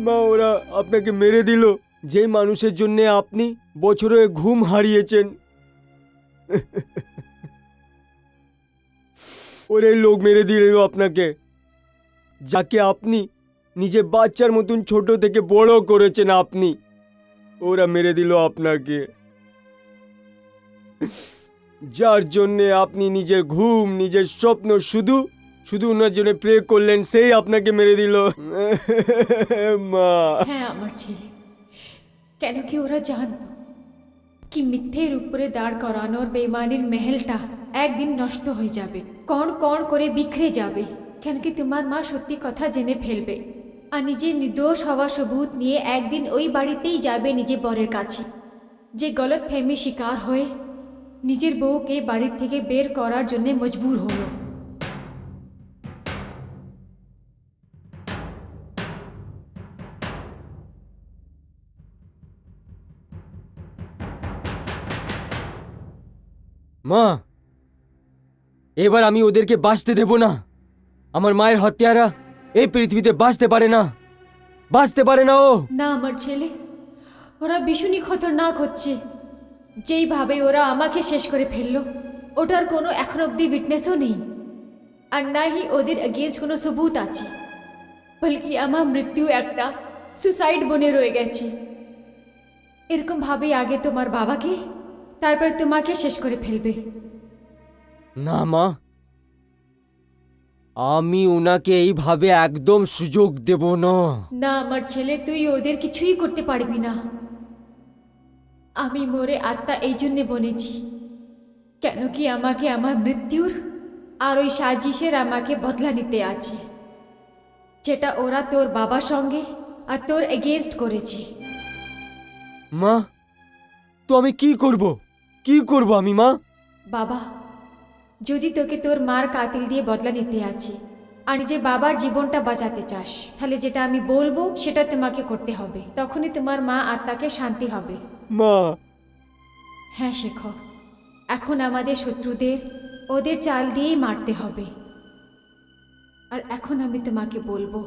S7: মা, ওরা আপনাকে মেরে দিল যে মানুষের জন্য আপনি বছরে ঘুম হারিয়েছেন। ওরে লোক মেরে দিল আপনাকে, যাকে আপনি নিজে বাচ্চার মতন ছোট থেকে বড় করেছেন আপনি। ওরা মেরে দিল আপনাকে, যার জন্যে আপনি নিজের ঘুম নিজের স্বপ্ন শুধু শুধু ওনার জন্য প্রে করলেন, সেই আপনাকে মেরে দিল। মা।
S3: হ্যাঁ আমার ছেলে, কেন কি ওরা জানতো কি মিথ্যের উপরে দাঁড় করানোর বেইমানির মেহেলটা একদিন নষ্ট হয়ে যাবে, কণ কণ করে বিখরে যাবে, কেন কি তোমার মা সত্যি কথা জেনে ফেলবে, আর নিজের নির্দোষ হওয়া সবুত নিয়ে একদিন ওই বাড়িতেই যাবে নিজের বরের কাছে, যে গলত ফেমি শিকার হয়ে নিজের বউকে বাড়ি থেকে বের করার জন্য মজবুর হলো।
S7: মা, এবার আমি ওদেরকে বাঁচতে দেব না। আমার মায়ের হত্যারা এই পৃথিবীতে বাঁচতে পারে না, বাঁচতে পারে না ও।
S3: না আমার ছেলে, ওরা ভীষণই খতরনাক হচ্ছে। যেইভাবে ওরা আমাকে শেষ করে ফেললো, ওটার কোনো এখন অবধি উইটনেসও নেই, আর না হি ওদের এগেন্স্ট কোনো সবুত আছে। বলকি আমার মৃত্যু একটা সুসাইড বনে রয়ে গেছে। এরকম ভাবে আগে তোমার বাবাকে, তারপর তোমাকে শেষ করে ফেলবে।
S7: না মা, আমি ওনাকে এইভাবে একদম সুযোগ দেব না।
S3: না আমার ছেলে, তুই ওদের কিছুই করতে পারবি না। আমি মরে আত্মা এই জন্যে বনেছি, কেন কি আমাকে আমার মৃত্যুর আর ওই সাজিশের আমাকে বদলা নিতে আছে, যেটা ওরা তোর বাবার সঙ্গে আর তোর এগেনস্ট করেছে।
S7: মা, তো আমি কি করব, কি করব আমি মা?
S3: বাবা, যদি তোকে তোর মার কাতিল দিয়ে বদলা নিতে আছে আর যে বাবার জীবনটা বাঁচাতে চাস, তাহলে যেটা আমি বলবো সেটা তোমাকে করতে হবে, তখনই তোমার মা আত্মাকে শান্তি হবে।
S7: মা,
S3: হ্যাঁ শেখর, এখন আমাদের শত্রুদের ওদের চাল দিয়েই মারতে হবে। আর এখন আমি তোমাকে বলবো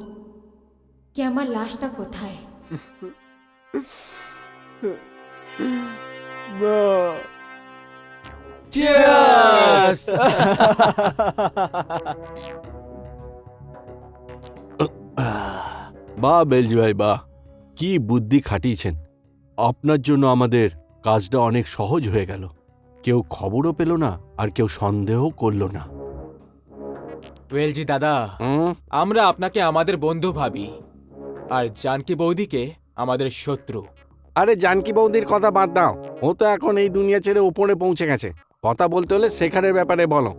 S3: কি আমার লাশটা কোথায়।
S7: Cheers!
S1: বাহ বেলজি ভাই, বাহ, কি বুদ্ধি খাটিয়েছেন। আপনার জন্য আমাদের কাজটা অনেক সহজ হয়ে গেল। কেউ খবরও পেল না, আর কেউ সন্দেহ করলো না।
S4: ওয়েলজি দাদা,
S1: হুম?
S4: আমরা আপনাকে আমাদের বন্ধু ভাবি, আর জানকি বৌদিকে আমাদের শত্রু।
S1: আরে জানকি বৌদির কথা বাদ দাও, ও তো এখন এই দুনিয়া ছেড়ে উপরে পৌঁছে গেছে। কথা বলতে হলে শেখারের ব্যাপারে বলো।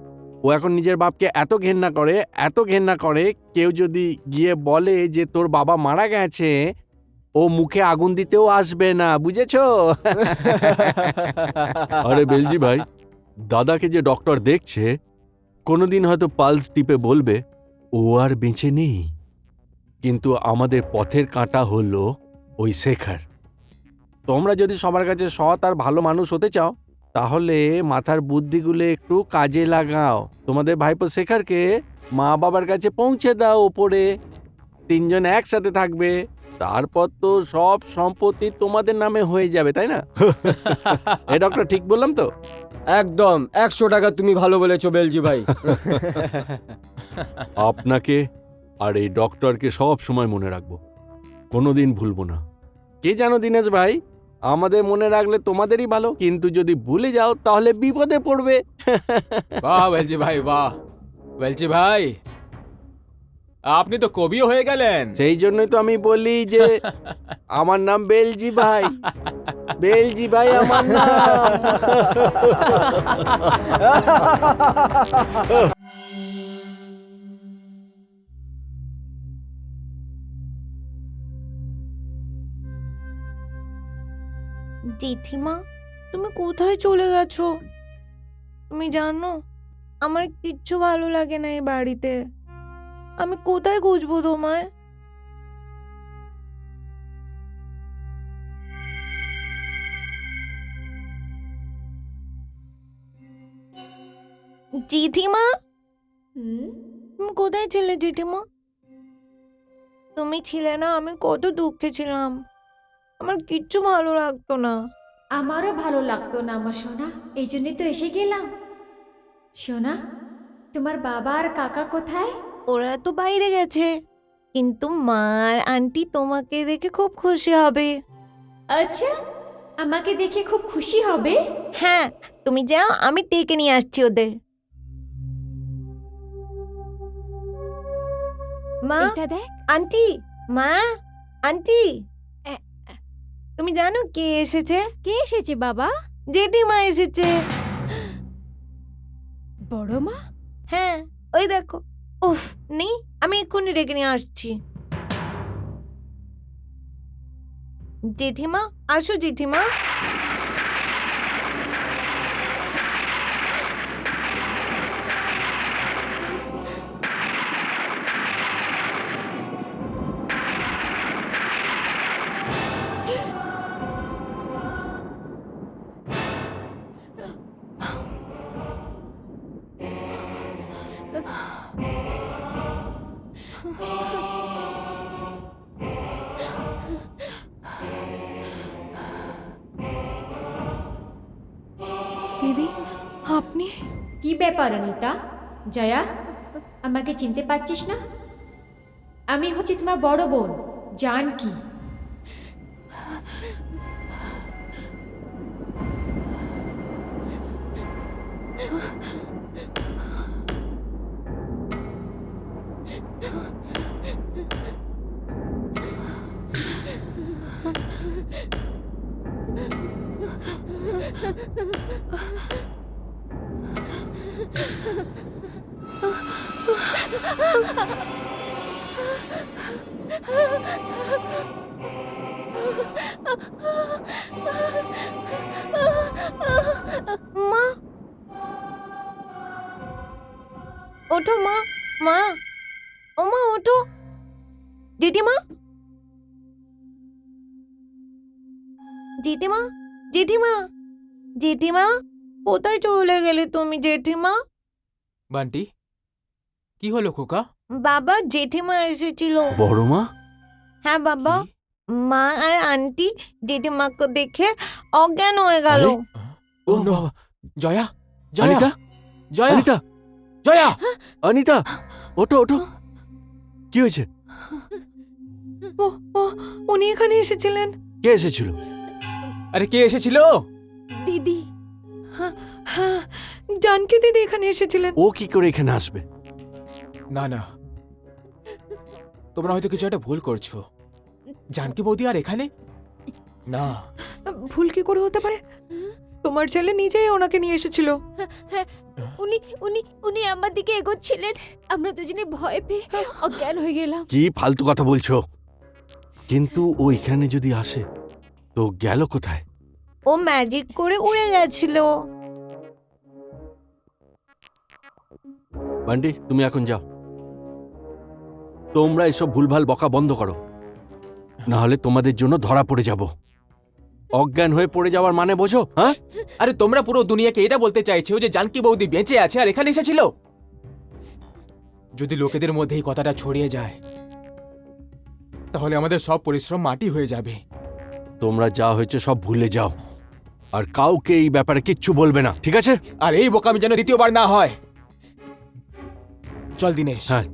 S1: ও এখন নিজের বাপকে এত ঘেন্না করে, এত ঘেন্না করে, কেউ যদি গিয়ে বলে যে তোর বাবা মারা গেছে, ও মুখে আগুন দিতেও আসবে না, বুঝেছো? আরে বেলজি ভাই, দাদাকে যে ডক্টর দেখছে, কোনোদিন হয়তো পালস টিপে বলবে ও আর বেঁচে নেই, কিন্তু আমাদের পথের কাঁটা হলো ওই শেখার। তোমরা যদি সবার কাছে সৎ আর ভালো মানুষ হতে চাও, তাহলে মাথার বুদ্ধিগুলো একটু কাজে লাগাও। তোমাদের ভাইপো শেখারকে মা বাবার কাছে পৌঁছে দাও ওপরে, তিনজন একসাথে থাকবে, তারপর তো সব সম্পত্তি তোমাদের নামে হয়ে যাবে, তাই না? এ ডক্টর ঠিক বললাম তো?
S7: একদম 100 টাকা তুমি ভালো বলেছো বেলজি ভাই।
S1: আপনাকে আর এই ডক্টরকে সব সময় মনে রাখবো, কোনোদিন ভুলবো না। কে জানো দিনেশ ভাই, আমাদের মনে রাখলে তোমাদেরই ভালো, কিন্তু যদি ভুলে যাও তাহলে বিপদে পড়বে।
S4: বাহ ওয়েলজি ভাই, বাহ ওয়েলজি ভাই, আপনি তো কবিও হয়ে গেলেন।
S1: সেই জন্যই তো আমি বলি যে আমার নাম বেলজি ভাই, বেলজি ভাই আমার নাম।
S2: জেঠিমা, তুমি কোথায় চলে গেছো? তুমি জানো আমার কিচ্ছু ভালো লাগে না এই বাড়িতে। আমি কোথায় খুঁজবো তোমায়? জেঠিমা, তুমি কোথায় ছিলে জেঠিমা? তুমি ছিলে না, আমি কত দুঃখে ছিলাম। আমার কিচ্ছু ভালো লাগতো না।
S3: আমারও ভালো লাগতো না আমার সোনা, এই জন্যই তো এসে গেলাম। সোনা, তোমার বাবা আর কাকা কোথায়?
S2: ওরা তো বাইরে গেছে, কিন্তু মা আর আন্টি তোমাকে দেখে খুব খুশি হবে।
S3: আচ্ছা, আমাকে দেখে খুব খুশি হবে?
S2: হ্যাঁ, তুমি যাও, আমি ডেকে নিয়ে আসছি ওদের। মা,
S3: এটা দেখ।
S2: আন্টি, মা, আন্টি,
S3: এ-
S2: তুমি জানো কে এসেছে?
S3: কে এসেছে বাবা?
S2: জেঠিমা এসেছে।
S3: বড় মা?
S2: হ্যাঁ, ওই দেখো। উফ, নেই, আমি এক্ষুনি ডেকে নিয়ে আসছি। জেঠিমা, আসো জেঠিমা। আপনি
S3: কি ব্যাপার অনিতা? জয়া, আমাকে চিনতে পারছিস না? আমি হচ্ছি তোমার বড় বোন জানকী।
S2: মা, ওঠো মা। মা, ও মা ওঠো। জেঠিমা, জেঠিমা, জেঠিমা, জেঠিমা, কোথায় চলে গেলে তুমি জেঠিমা?
S4: বান্টি কি হলো খোকা?
S2: বাবা, জেঠিমা এসেছিল।
S1: বড় মা?
S2: হ্যাঁ বাবা,
S4: কি?
S2: মা আর আন্টি জেঠিমাকে দেখে অজ্ঞান হয়ে গেল।
S1: আরে?
S4: ও
S1: ও
S4: নো!
S1: বাবা!
S4: জয়া, জয়া,
S1: অনিতা,
S4: জয়া,
S1: অনিতা,
S4: জয়া!
S1: অনিতা, ওঠো ওঠো। কি হয়েছে?
S2: ও ও উনি এখানে এসেছিলেন।
S1: কে এসেছিল?
S4: আরে কে এসেছিল?
S3: দিদি,
S2: হ্যাঁ, জানকী দিদি এখানে এসেছিলেন।
S1: ও কি করে এখানে আসবে?
S4: না না, তোমরা হয়তো কিছু একটা ভুল করছো। জানকী বৌদি আর এখানে না।
S2: ভুল কি করে হতে পারে? তোমার ছেলে নিজেই ওনাকে নিয়ে এসেছিল।
S3: হ্যাঁ, উনি উনি উনি আমার দিকে এগোচ্ছিলেন। আমরা দুজনে ভয় পেয়ে অজ্ঞান হয়ে গেলাম।
S1: কি ফালতু কথা বলছো? কিন্তু ও এখানে যদি আসে তো গেল কোথায়?
S2: ও ম্যাজিক করে উড়ে গেছিল।
S1: বান্টি, তুমি এখন যাও। তোমরা এসব ভুলভাল বকা বন্ধ করো, না হলে তোমাদের জন্য ধরা পড়ে যাব। অজ্ঞান হয়ে পড়ে যাওয়ার মানে বোঝো? হ্যাঁ,
S4: আরে তোমরা পুরো দুনিয়াকে এটা বলতে চাইছো যে জানকী বৌদি বেঁচে আছে আর এখানে এসেছিল? যদি লোকেদের মধ্যে এই কথাটা ছড়িয়ে যায় তাহলে আমাদের সব পরিশ্রম মাটি হয়ে যাবে।
S1: তোমরা যা হয়েছে সব ভুলে যাও, আর কাউকে এই ব্যাপারে কিচ্ছু বলবে না, ঠিক আছে?
S4: আর এই বোকামি যেন দ্বিতীয়বার না হয়। চল দিনেশ।
S1: হ্যাঁ।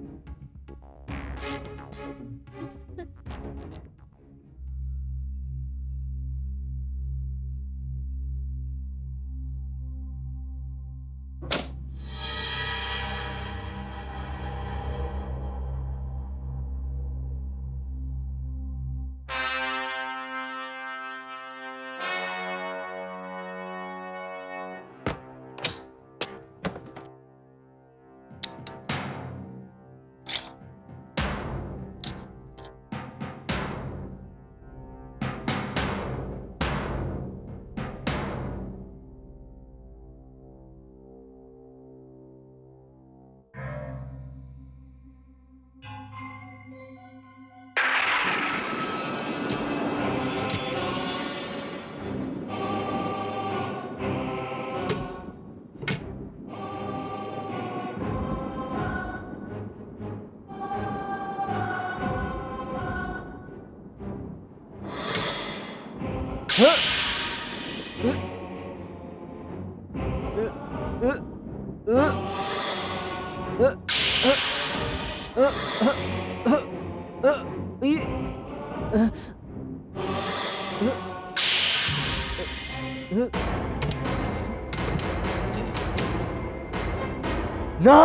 S7: না!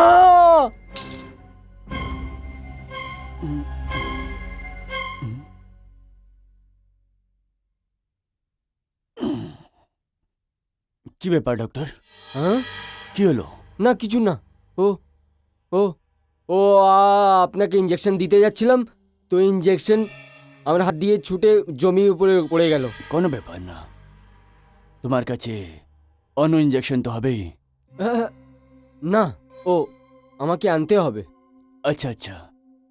S6: কি ব্যাপার ডক্টর?
S7: হ্যাঁ?
S6: কি হলো?
S7: না কিছু না। ও ও ও আপনাকে ইঞ্জেকশন দিতে যাচ্ছিলাম, তো ইঞ্জেকশন আমার হাত দিয়ে ছুটে জমির উপরে পড়ে গেল।
S6: কোনো ব্যাপার না, তোমার কাছে অন্য ইঞ্জেকশন তো হবেই।
S7: না, ও আমাকে আনতে হবে।
S6: আচ্ছা আচ্ছা,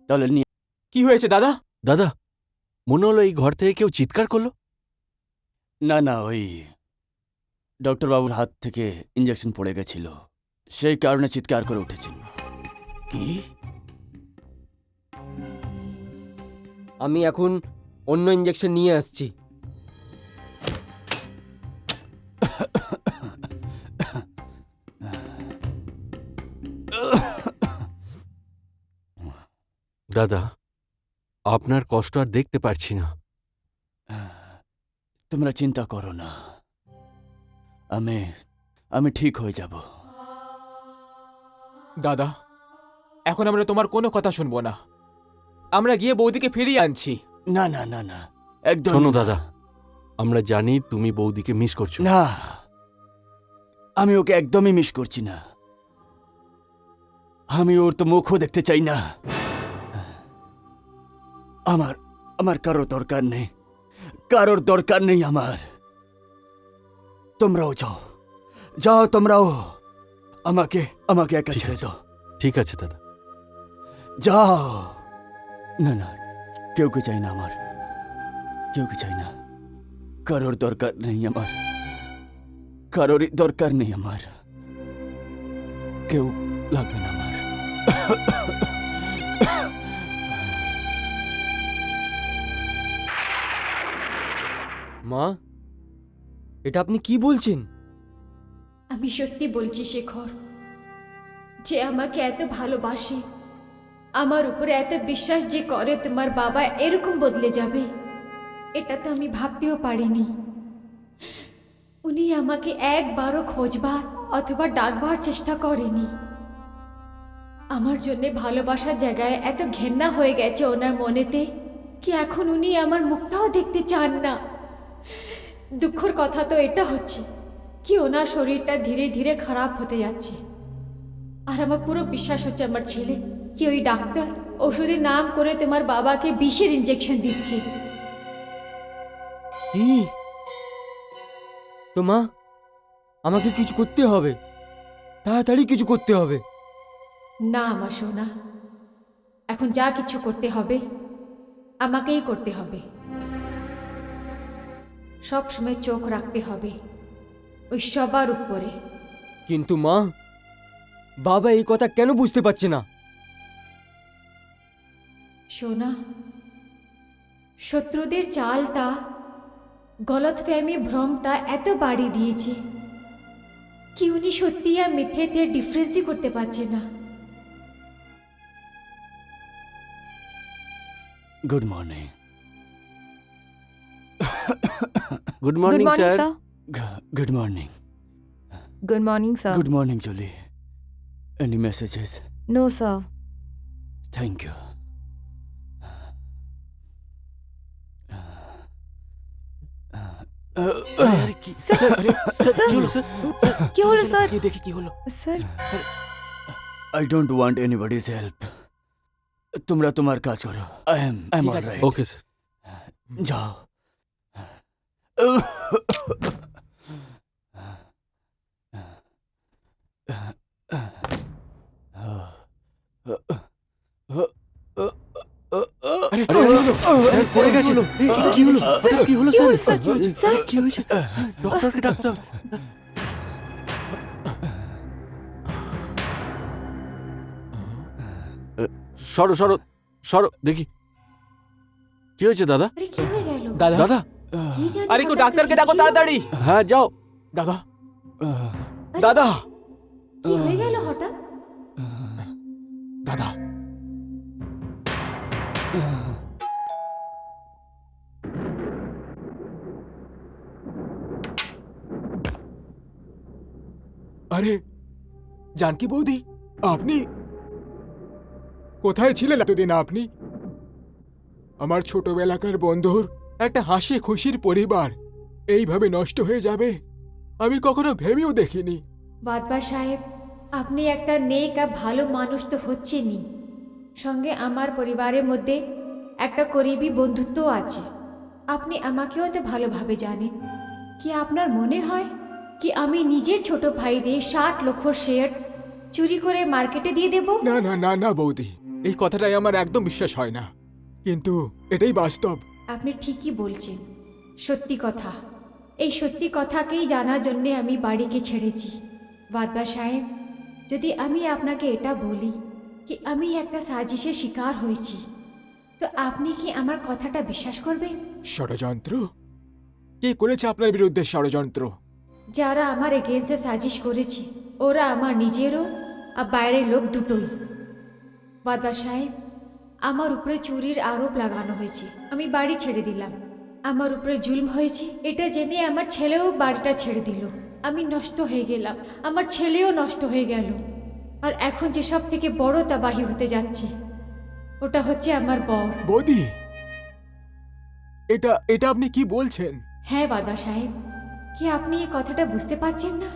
S6: তাহলে নিয়ে।
S4: কি হয়েছে দাদা?
S1: দাদা, মনে হলো এই ঘর থেকে কেউ চিৎকার করলো।
S6: না না, ওই ডক্টর বাবুর হাত থেকে ইঞ্জেকশন পড়ে গেছিল, সেই কারণে চিৎকার করে উঠেছিল।
S4: কি?
S7: আমি এখন অন্য ইঞ্জেকশন নিয়ে আসছি।
S1: দাদা, আপনার কষ্ট আর দেখতে পারছি না।
S6: তোমরা চিন্তা করো না, আমি আমি ঠিক হয়ে যাব।
S4: দাদা, এখন আমরা তোমার কোনো কথা শুনবো না। আমরা গিয়ে বৌদিকে ফিরিয়ে আনছি।
S6: না না না না, একদম
S1: শোনো
S6: না।
S1: দাদা, আমরা জানি তুমি বৌদিকে মিস করছো।
S6: না, আমি ওকে একদমই মিস করছি না। আমি ওর তো মুখও দেখতে চাই না। আমার আমার কারোর দরকার নেই, কারোর দরকার নেই আমার। তোমরাও যাও, যাও তোমরাও। আমাকে আমাকে একা
S1: ঠিক
S6: ছেড়ে
S1: আছে।
S6: দাও।
S1: ঠিক আছে দাদা।
S6: যাও। না না, কেউকে চাই না আমার, কেউকে চাই না। কারোর দরকার নেই আমার, কারোরই দরকার নেই আমার। কেউ লাগবে না আমার।
S7: মা, এটা আপনি কি বলছেন?
S3: আমি সত্যি বলছি শেখর, যে আমাকে এত ভালোবাসে, আমার উপরে এত বিশ্বাস যে করে, তোমার বাবা এরকম বদলে যাবে এটা তো আমি ভাবতেও পারিনি। উনি আমাকে একবারও খোঁজবার অথবা ডাকবার চেষ্টা করেনি। আমার জন্যে ভালোবাসার জায়গায় এত ঘেন্না হয়ে গেছে ওনার মনেতে কি এখন উনি আমার মুখটাও দেখতে চান না। দুঃখের কথা তো এটা হচ্ছে কি ওনার শরীরটা ধীরে ধীরে খারাপ হতে যাচ্ছে। আর আমার পুরো বিশ্বাস হচ্ছে আমার ছেলে কি ওই ডাক্তার ওষুধের নাম করে তোমার বাবাকে বিষের ইঞ্জেকশন দিচ্ছে।
S7: কি? তো মা, আমাকে কিছু করতে হবে, তাড়াতাড়ি কিছু করতে হবে।
S3: না আমার সোনা, এখন যা কিছু করতে হবে আমাকেই করতে হবে। সব সময় চোখ রাখতে হবে ওই সবার উপরে।
S7: কিন্তু মা, বাবা এই কথা কেন বুঝতে পারছে না?
S3: সোনা, শত্রুদের চালটা, গলতফহমি ভ্রমটা এত বাড়িয়ে দিয়েছে কি উনি সত্যি আর মিথ্যেতে ডিফারেন্সই করতে পারছে না।
S6: Good morning.
S1: Good morning sir.
S6: Good morning.
S2: Good morning, sir.
S6: Good morning, Julie. Any messages?
S2: No, sir.
S6: Thank you.
S1: আরে কি
S2: Sir,
S1: আরে
S2: sir,
S1: কি হলো স্যার?
S2: কি হলো স্যার?
S4: গিয়ে দেখি কি হলো।
S2: Sir,
S6: I don't want anybody's help. তোমরা তোমার কাজ করো। I am
S4: ঠিক
S6: all
S4: আছে,
S6: right.
S1: Okay sir.
S6: যাও।
S4: আরে
S1: আরে স্যার পড়ে গেছে। এই, কি হলো? কি হলো
S2: কি
S1: স্যার?
S2: হলো, স্যার? স্যার?
S1: কি হয়েছে? ডক্টরকে ডাকতে হবে। সরো সরো সরো দেখি কি হয়েছে দাদা।
S3: আরে কি হয়ে গেল?
S4: দাদা,
S1: দাদা
S3: কি জানি
S4: আরে কেউ
S3: হঠাৎ
S4: ডাক্তারকে
S3: কি
S4: ডাকো
S3: ছিল?
S4: তাড়াতাড়ি।
S1: হ্যাঁ যাও।
S4: দাদা,
S3: আরে,
S4: দাদা,
S3: কি হয়ে গেল হঠাৎ?
S4: দাদা। আরে জানকি বৌদি, আপনি কোথায় ছিলেন এতদিন? আপনি আমার ছোটবেলাকার বন্ধুর একটা হাসি খুশির পরিবার এইভাবে নষ্ট হয়ে যাবে আমি কখনো ভেবেও দেখিনি।
S3: বাদবা সাহেব, আপনি একটা নেক আর ভালো মানুষ তো হচ্ছেনই, সঙ্গে আমার পরিবারের মধ্যে একটা করিবি বন্ধুত্বও আছে। আপনি আমাকেও তো ভালোভাবে জানেন। কি আপনার মনে হয় কি আমি নিজের ছোট ভাইদের 60 লক্ষ শেয়ার চুরি করে মার্কেটে দিয়ে দেব?
S4: না না না না বৌদি, এই কথাটাই আমার একদম বিশ্বাস হয় না, কিন্তু এটাই বাস্তব।
S3: আপনি ঠিকই বলছেন, সত্যি কথা। এই সত্যি কথাকেই জানার জন্যে আমি বাড়িকে ছেড়েছি। বাদবা সাহেব, যদি আমি আপনাকে এটা বলি কি আমি একটা সাজিশের শিকার হয়েছি, তো আপনি কি আমার কথাটা বিশ্বাস করবেন?
S4: ষড়যন্ত্র? কে করেছে আপনার বিরুদ্ধে ষড়যন্ত্র?
S3: যারা আমার এগেন্সে সাজিশ করেছে ওরা আমার নিজেরও আর বাইরের লোক দুটোই। বাদা সাহেব, আমার উপরে চুরির আরোপ লাগানো হয়েছে, আমি বাড়ি ছেড়ে দিলাম। আমার উপরে জুলম হয়েছে এটা জেনে আমার ছেলেও বাড়িটা ছেড়ে দিল। আমি নষ্ট হয়ে গেলাম, আমার ছেলেও নষ্ট হয়ে গেল। আর এখন যে সব থেকে বড় তাবাহি হতে যাচ্ছে ওটা হচ্ছে আমার বর।
S4: বৌদি, এটা এটা আপনি কি বলছেন?
S3: হ্যাঁ বাদা সাহেব, কি আপনি এই কথাটা বুঝতে পারছেন না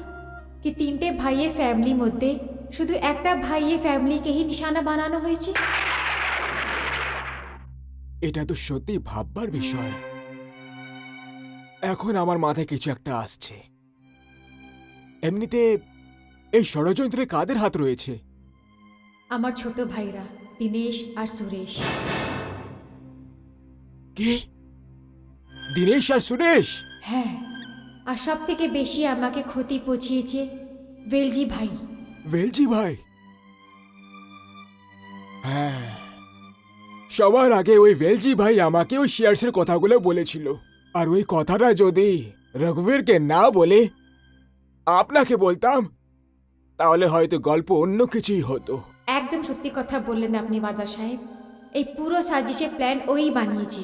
S3: কি তিনটে ভাইয়ের ফ্যামিলির মধ্যে শুধু একটা ভাইয়ের ফ্যামিলিকেই নিশানা বানানো হয়েছে?
S4: এটা তো সত্যি ভাববার বিষয়। এখন আমার মাথায় কিছু একটা আসছে। এমনিতে এই ষড়যন্ত্রে কাদের হাত রয়েছে?
S3: আমার ছোট ভাইরা দিনেশ আর সুরেশ।
S4: কি? দিনেশ আর সুরেশ?
S3: হ্যাঁ, আর সব থেকে বেশি আমাকে ক্ষতি পৌঁছিয়েছে বেলজি ভাই।
S4: বেলজি ভাই? হ্যাঁ, সবার আগে ওই বেলজি ভাই আমাকে ওই শেয়ার্সের কথাগুলো বলেছিল। আর ওই কথাটা যদি রঘুবীরকে না বলে আপনাকে বলতাম তাহলে হয়তো গল্প অন্য কিছুই হতো।
S3: একদম সত্যি কথা বললেন আপনি বাদা সাহেব। এই পুরো সাজিশের প্ল্যান ওই বানিয়েছে।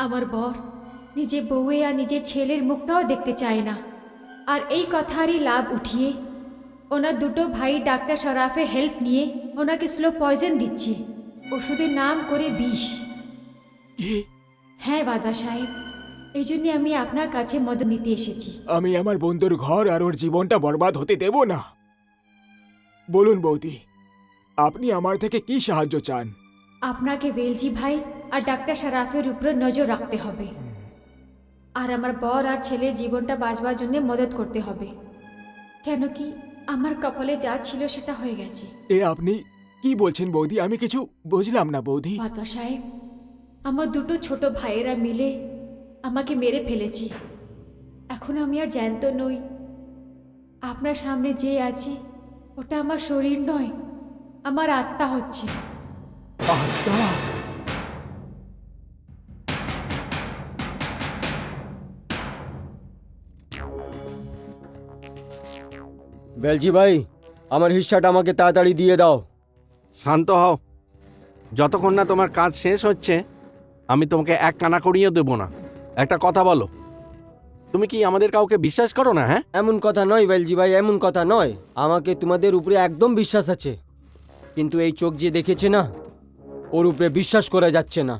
S3: আমার বর নিজের বউয়ে আর নিজের ছেলের মুখটাও দেখতে চায় না, আর এই কথারই লাভ উঠিয়ে ওনার দুটো ভাই ডাক্তার শরাফের হেল্প নিয়ে ওনাকে স্লো পয়জন দিচ্ছে, ওষুধের নাম করে বিষ।
S4: কি?
S3: হ্যাঁ বাদা সাহেব, এই জন্যে আমি আপনার কাছে মদত নিতে এসেছি।
S4: আমি আমার বন্ধুর ঘর আর ওর জীবনটা বরবাদ হতে দেব না। বলুন বৌদি, আপনি আমার থেকে কি সাহায্য চান?
S3: আপনাকে বেলজি ভাই আর ডাক্তার শরাফের উপরে নজর রাখতে হবে, আর আমার বর আর ছেলের জীবনটা বাঁচবার জন্য মদত করতে হবে। কেন কি আমার কপালে যা ছিল সেটা হয়ে গেছে।
S4: এ আপনি কি বলছেন বৌদি? আমি কিছু বুঝলাম না বৌদি।
S3: বাবা সাহেব, আমার দুটো ছোট ভাইয়েরা মিলে আমাকে মেরে ফেলেছে। এখন আমি আর জ্যান্ত নই। আপনার সামনে যে আছে ওটা আমার শরীর নয়, আমার আত্মা হচ্ছে।
S4: আত্মা?
S7: বেলজি ভাই, আমার হিস্সাটা আমাকে তাড়াতাড়ি দিয়ে দাও।
S1: শান্ত হও। যতক্ষণ না তোমার কাজ শেষ হচ্ছে আমি তোমাকে এক কানা করিয়েও দেবো না। একটা কথা বলো, তুমি কি আমাদের কাউকে বিশ্বাস করো না? হ্যাঁ,
S7: এমন কথা নয় বেলজি ভাই, এমন কথা নয়। আমাকে তোমাদের উপরে একদম বিশ্বাস আছে, কিন্তু এই চোখ যে দেখেছে না, ওর উপরে বিশ্বাস করা যাচ্ছে না।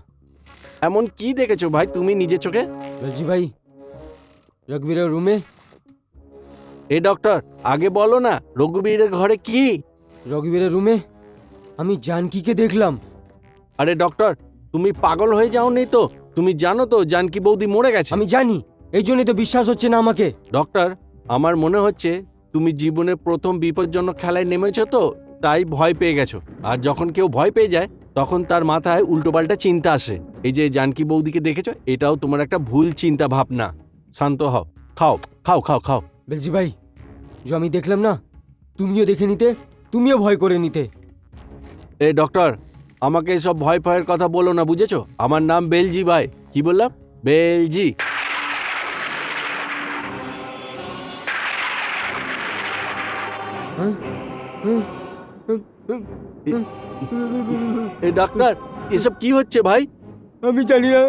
S1: এমন কি দেখেছো ভাই তুমি নিজের চোখে?
S7: বেলজি ভাই, রঘুবীরের রুমে।
S1: এ ডক্টর, আগে বলো না রঘুবীরের ঘরে কি?
S7: রঘুবীরের রুমে আমি জানকীকে দেখলাম।
S1: আরে ডক্টর, তুমি পাগল হয়ে যাওনি তো? তুমি জানো তো জানকী বৌদি মরে গেছে।
S7: আমি জানি, এই জন্যই তো বিশ্বাস হচ্ছে না আমাকে।
S1: ডক্টর, আমার মনে হচ্ছে তুমি জীবনের প্রথম বিপজ্জনক খেলায় নেমেছো তো, তাই ভয় পেয়ে গেছো। আর যখন কেউ ভয় পেয়ে যায় তখন তার মাথায় উল্টোপাল্টা চিন্তা আসে। এই যে জানকী বৌদিকে দেখেছো, এটাও তোমার একটা ভুল চিন্তা ভাবনা। শান্ত হও, খাও খাও খাও খাও।
S7: বেলজি ভাই, যে আমি দেখলাম না, তুমিও দেখে নিতে, তুমিও ভয় করে নিতে।
S1: এ ডক্টর, আমাকে এসব ভয় ভয়ের কথা বলো না, বুঝেছো? আমার নাম বেলজি ভাই। কি বললাম? বেলজি। এ ডাক্তার, এসব কি হচ্ছে ভাই?
S7: আমি জানি না।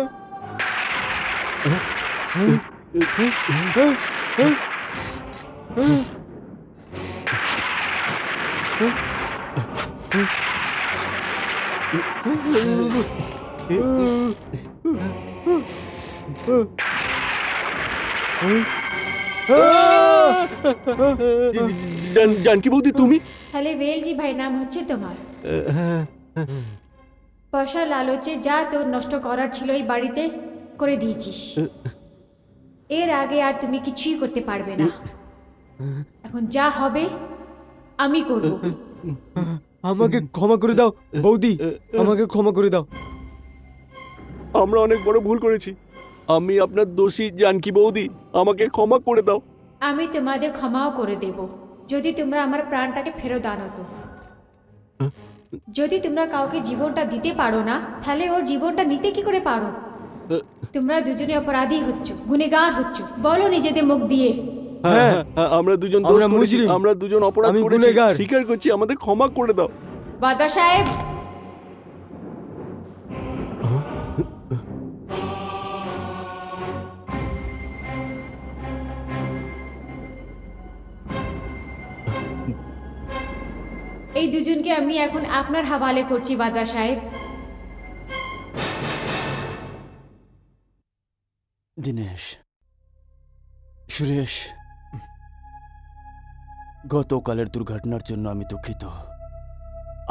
S1: জানকী বৌদি তুমি?
S3: তাহলে বেলজি ভাই নাম হচ্ছে তোমার? পয়সা লালচে যা তোর নষ্ট করার ছিল এই বাড়িতে করে দিয়েছিস। এর আগে আর তুমি কিছুই করতে পারবে না। এখন যা হবে আমি করব।
S7: আমাকে ক্ষমা করে দাও বৌদি, আমাকে ক্ষমা করে দাও।
S1: আমরা অনেক বড় ভুল করেছি। আমি আপনার দোষী জানকী বৌদি, আমাকে ক্ষমা করে দাও।
S3: আমি তোমাদের ক্ষমাও করে দেব যদি তোমরা আমার প্রাণটাকে ফেরত আনো তো। যদি তোমরা কাউকে জীবনটা দিতে পারো না, তাহলে ওর জীবনটা নিতে কি করে পারো? তোমরা দুজনে অপরাধী হচ্ছ, গুনেগার হচ্ছ, বলো নিজেদের মুখ দিয়ে।
S1: হ্যাঁ হ্যাঁ, আমরা দুজন দোষ
S7: আমরা
S1: করেছি,
S7: মুজরিম।
S1: আমরা দুজন অপরাধ
S7: আমি
S1: করেছি,
S7: গুনেগার।
S1: স্বীকার করছি, আমাদের ক্ষমা করে দাও।
S3: বাদশা সাহেব, এই দুজনকে আমি এখন আপনার হাওয়ালে করছি বাদশা সাহেব।
S6: দিনেশ, সুরেশ, গতকালের দুর্ঘটনার জন্য আমি দুঃখিত।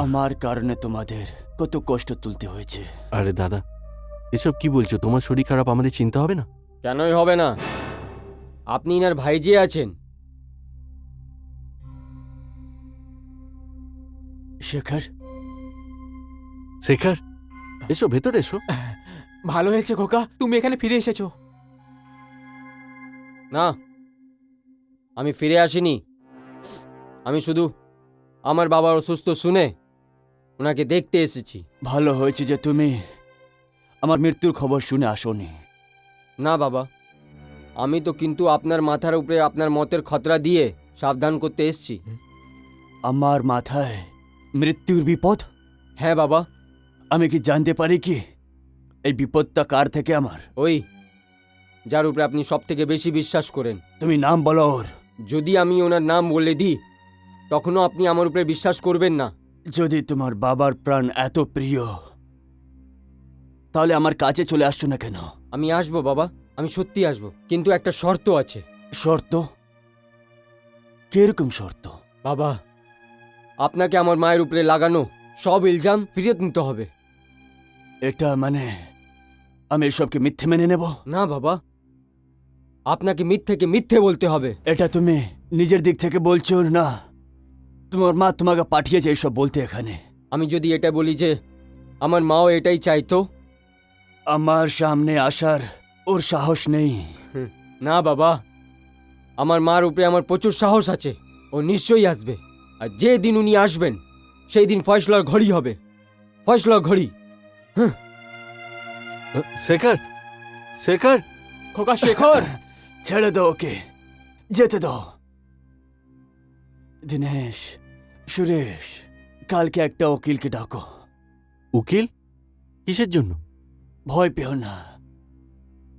S6: আমার কারণে তোমাদের কত কষ্ট তুলতে হয়েছে।
S1: আরে দাদা, এসব কি বলছো? তোমার শরীর খারাপ, আমাদের চিন্তা হবে না?
S7: কেনই হবে না? আপনি ইনার ভাইজি আছেন।
S6: শেখর,
S1: শেখর, এসো ভেতরে এসো।
S4: ভালো হয়েছে খোকা, তুমি এখানে ফিরে এসেছো।
S7: না, আমি ফিরে আসিনি। আমি শুধু আমার বাবার অসুস্থ শুনে ওনাকে দেখতে এসেছি।
S6: ভালো হয়েছে যে তুমি আমার মৃত্যুর খবর শুনে আসোনি।
S7: না বাবা, আমি তো কিন্তু আপনার মাথার উপরে আপনার মতের খতরা দিয়ে সাবধান করতে এসেছি।
S6: আমার মাথায় মৃত্যুর বিপদ?
S7: হ্যাঁ বাবা।
S6: আমি কি জানতে পারি কি এই বিপদটা কার থেকে আমার?
S7: ওই যার উপরে আপনি সব থেকে বেশি বিশ্বাস করেন।
S6: তুমি নাম বলো ওর।
S7: যদি আমি ওনার নাম বলে দিই তখনও আপনি আমার উপরে বিশ্বাস করবেন না।
S6: যদি তোমার বাবার প্রাণ এত প্রিয় তাহলে আমার কাছে চলে আসছো না কেন?
S7: আমি আসবো বাবা, আমি সত্যি আসবো, কিন্তু একটা শর্ত আছে।
S6: শর্ত? কিরকম শর্ত?
S7: বাবা, আপনাকে আমার মায়ের উপরে লাগানো সব ইলজাম ফিরিয়ে নিতে হবে।
S6: এটা মানে আমি এসবকে মিথ্যে মেনে নেব?
S7: না বাবা, আপনাকে মিথ্যেকে মিথ্যে বলতে হবে।
S6: এটা তুমি নিজের দিক থেকে বলছো না তোমার মা তোমাকে পাঠিয়েছে এসব বলতে এখানে?
S7: আমি যদি এটা বলি যে আমার মাও এটাই চাইতো?
S6: আমার সামনে আসার ওর সাহস নেই।
S7: না বাবা, আমার মার উপরে আমার প্রচুর সাহস আছে। ও নিশ্চয়ই আসবে, আর যে দিন উনি আসবেন সেই দিন ফয়সলার ঘড়ি হবে। ফয়সলার ঘড়ি।
S1: শেখর, শেখর,
S4: খোকা শেখর,
S6: ছেড়ে দাও ওকে, যেতে দাও। দিনেশ, সুরেশ, কালকে একটা উকিলকে ডাকো।
S1: উকিল? কিসের জন্য?
S6: ভয় পেও না,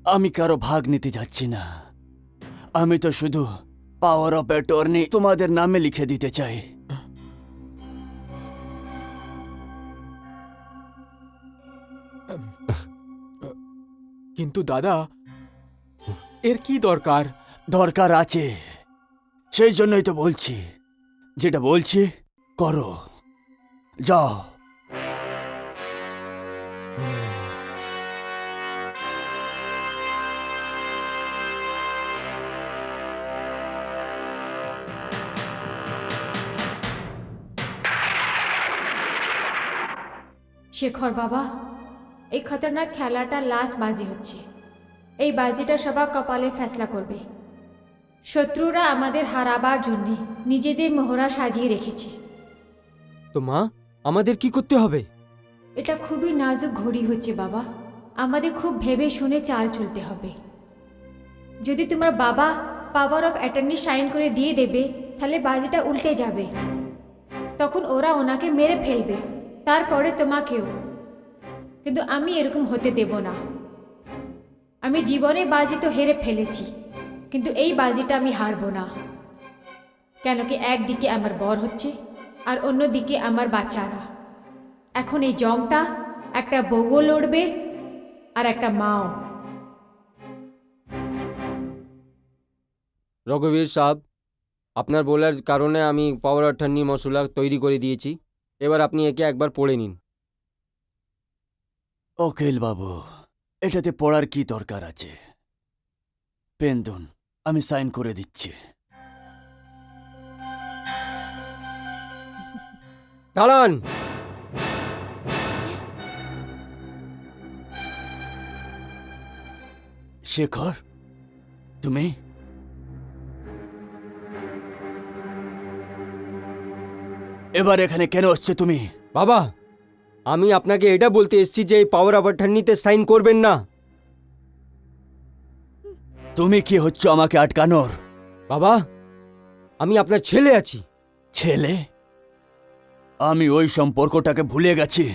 S6: আমি কারো ভাগ নিতে যাচ্ছি না। আমি তো শুধু পাওয়ার অফ অ্যাটর্নি তোমাদের নামে লিখে দিতে চাই।
S4: কিন্তু দাদা, এর কি দরকার?
S6: দরকার আছে, সেই জন্যই তো বলছি। যেটা বলছি করো, যাও।
S3: শেখর বাবা, এই খতরনাক খেলাটা লাস্ট বাজি হচ্ছে। এই বাজিটা সবার কপালে ফেসলা করবে। শত্রুরা আমাদের হারাবার জন্যে নিজেদের মোহরা সাজিয়ে রেখেছে।
S7: তো মা, আমাদের কি করতে হবে?
S3: এটা খুবই নাজুক ঘড়ি হচ্ছে বাবা, আমাদের খুব ভেবে শুনে চাল চলতে হবে। যদি তোমার বাবা পাওয়ার অফ অ্যাটর্নি সাইন করে দিয়ে দেবে তাহলে বাজিটা উল্টে যাবে। তখন ওরা ওনাকে মেরে ফেলবে, তারপরে তোমাকেও। কিন্তু আমি এরকম হতে দেব না। আমি জীবনে বাজি তো হেরে ফেলেছি, কিন্তু এই বাজিটা আমি হারবো না। কেন কি একদিকে আমার বর হচ্ছে আর অন্যদিকে আমার বাচ্চারা। এখন এই জংটা একটা বউও লড়বে আর একটা মাও।
S7: রঘুবীর সাহেব, আপনার বলার কারণে আমি পাওয়ার অ্যাটর্নি মশলা তৈরি করে দিয়েছি। এবার আপনি একে একবার পড়ে নিন।
S6: উকিল বাবু, এটাতে পড়ার কি দরকার আছে? পেন দিন, আমি সাইন করে দিচ্ছি।
S7: দাঁড়ান।
S6: শেখর, তুমি? এবার এখানে কেন আসছো তুমি?
S7: বাবা, আমি আপনাকে এটা বলতে এসেছি যে এই পাওয়ার অফ অ্যাটর্নিতে সাইন করবেন না।
S6: তুমি কি হচ্ছ আমাকে আটকানোর?
S7: বাবা, আমি আপনার ছেলে আছি।
S6: ছেলে? আমি ওই সম্পর্কটাকে ভুলে গেছি।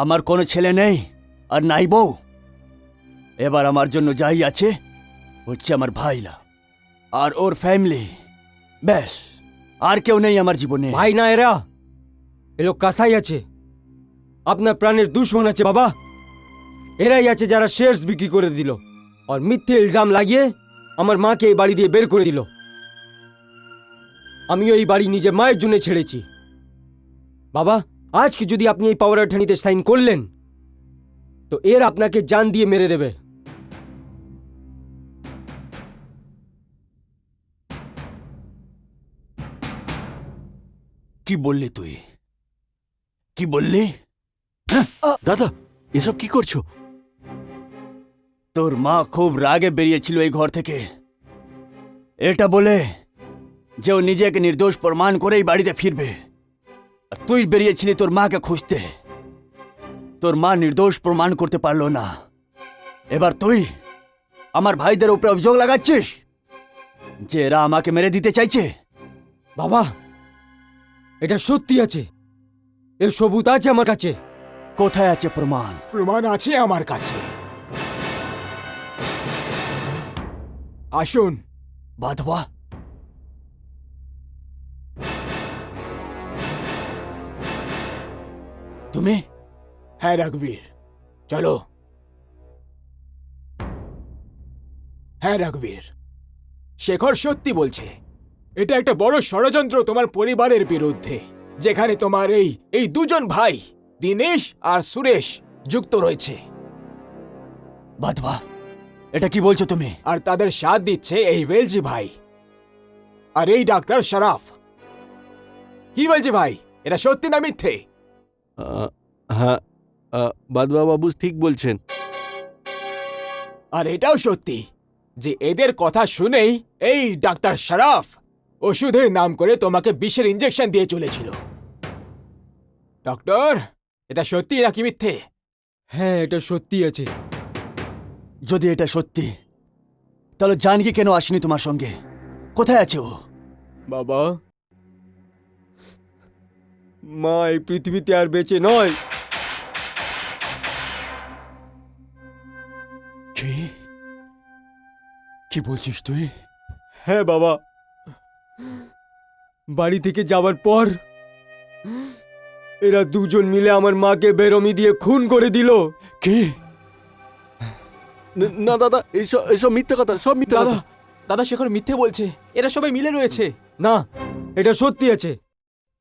S6: আমার কোনো ছেলে নেই আর নাই বউ। এবার আমার জন্য যাই আছে হচ্ছে আমার ভাইলা আর ওর ফ্যামিলি। ব্যাস, আর কেউ নেই আমার জীবনে।
S7: ভাই না এরা, এ লোক কাসাই আছে, আপনার প্রাণের দুশ্মন আছে বাবা। এরাই আছে যারা শেয়ার্স বিক্রি করে দিল আর মিথ্যে ইলজাম লাগিয়ে আমার মাকে এই বাড়ি দিয়ে বের করে দিল। আমিও এই বাড়ি নিজে মায়ের জন্য ছেড়েছি। বাবা, আজকে যদি আপনি এই পাওয়ার অ্যাটর্নিতে সাইন করলেন তো এর আপনাকে জান দিয়ে মেরে দেবে।
S6: কি বললি তুই? কি বললি?
S1: দাদা, এসব কি করছো?
S6: তোর মা খুব রাগে বেরিয়েছিল এই ঘর থেকে, এটা বলে যে ও নিজেকে নির্দোষ প্রমাণ করেই বাড়িতে ফিরবে। আর তুই বেরিয়েছিলি তোর মাকে খুঁজতে। তোর মা নির্দোষ প্রমাণ করতে পারলো না। এবার তুই আমার ভাইদের উপরে অভিযোগ লাগাচ্ছিস যে এরা আমাকে মেরে দিতে চাইছে।
S7: বাবা, এটা সত্যি আছে, এর সবুত আছে আমার কাছে।
S6: কোথায় আছে প্রমাণ?
S4: প্রমাণ আছে আমার কাছে। আসুন।
S6: বাধবা, তুমি?
S4: হ্যাঁ রঘুবীর, চলো। হ্যাঁ রঘুবীর, শেখর সত্যি বলছে। এটা একটা বড় ষড়যন্ত্র তোমার পরিবারের বিরুদ্ধে, যেখানে তোমার এই দুজন ভাই দিনেশ আর সুরেশ যুক্ত রয়েছে।
S6: বাধবা, এটা কি বলছো তুমি?
S4: আর তাদের সাথ দিচ্ছে এই ভেলজি ভাই আর এই ডাক্তার শরাফ। কি বলছি ভাই, এটা সত্যি না মিথ্যে?
S1: হ্যাঁ, বাদবা বাবু ঠিক বলছেন।
S4: আর এটাও সত্যি যে এদের কথা শুনেই এই ডাক্তার শরাফ ওষুধের নাম করে তোমাকে বিষের ইঞ্জেকশন দিয়ে চলেছিল। ডক্টর, এটা সত্যি নাকি মিথ্যে?
S7: হ্যাঁ, এটা সত্যি আছে।
S6: যদি এটা সত্যি তাহলে জানকি কেন আসেনি তোমার সঙ্গে? কোথায় আছে ও?
S7: বাবা, মা এই পৃথিবীতে আর বেঁচে নয়।
S6: কি কি বলছিস তুই?
S7: হ্যাঁ বাবা, বাড়ি থেকে যাবার পর এরা দুজন মিলে আমার মাকে বেরমি দিয়ে খুন করে দিল।
S6: কি?
S1: না দাদা, এসব এসব মিথ্যে কথা, সব মিথ্যে
S4: দাদা,
S1: কথা।
S4: দাদা শেখর মিথ্যে বলছে। এরা সবাই মিলে রয়েছে।
S7: না, এটা সত্যি আছে।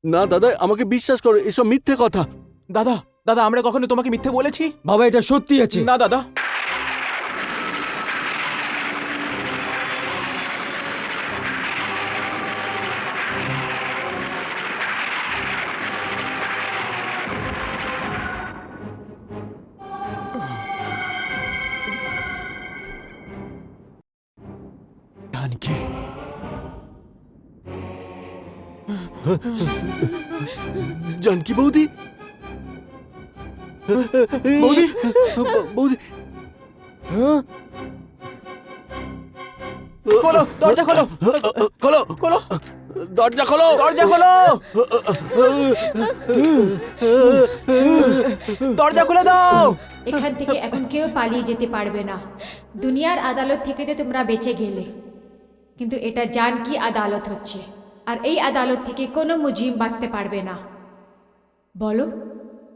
S1: না দাদা, আমাকে বিশ্বাস করো, এসব মিথ্যে কথা।
S4: দাদা, দাদা আমরা কখনো তোমাকে মিথ্যে বলেছি?
S7: বাবা, এটা সত্যি আছে।
S4: না দাদা।
S6: জানকি,
S1: জানকি বৌদি,
S4: বৌদি?
S1: বৌদি,
S7: হ্যাঁ?
S4: খোলো, দরজা খোলো,
S1: খোলো
S4: খোলো,
S1: দরজা খোলো,
S4: দরজা খোলো, দরজা খুলে দাও।
S3: এখান থেকে এখন কেউ পালিয়ে যেতে পারবে না। দুনিয়ার আদালত থেকে তো তোমরা বেঁচে গেলে, কিন্তু এটা জানকি আদালত হচ্ছে, আর এই আদালত থেকে কোনো মুজিম বাঁচতে পারবে না। বলো,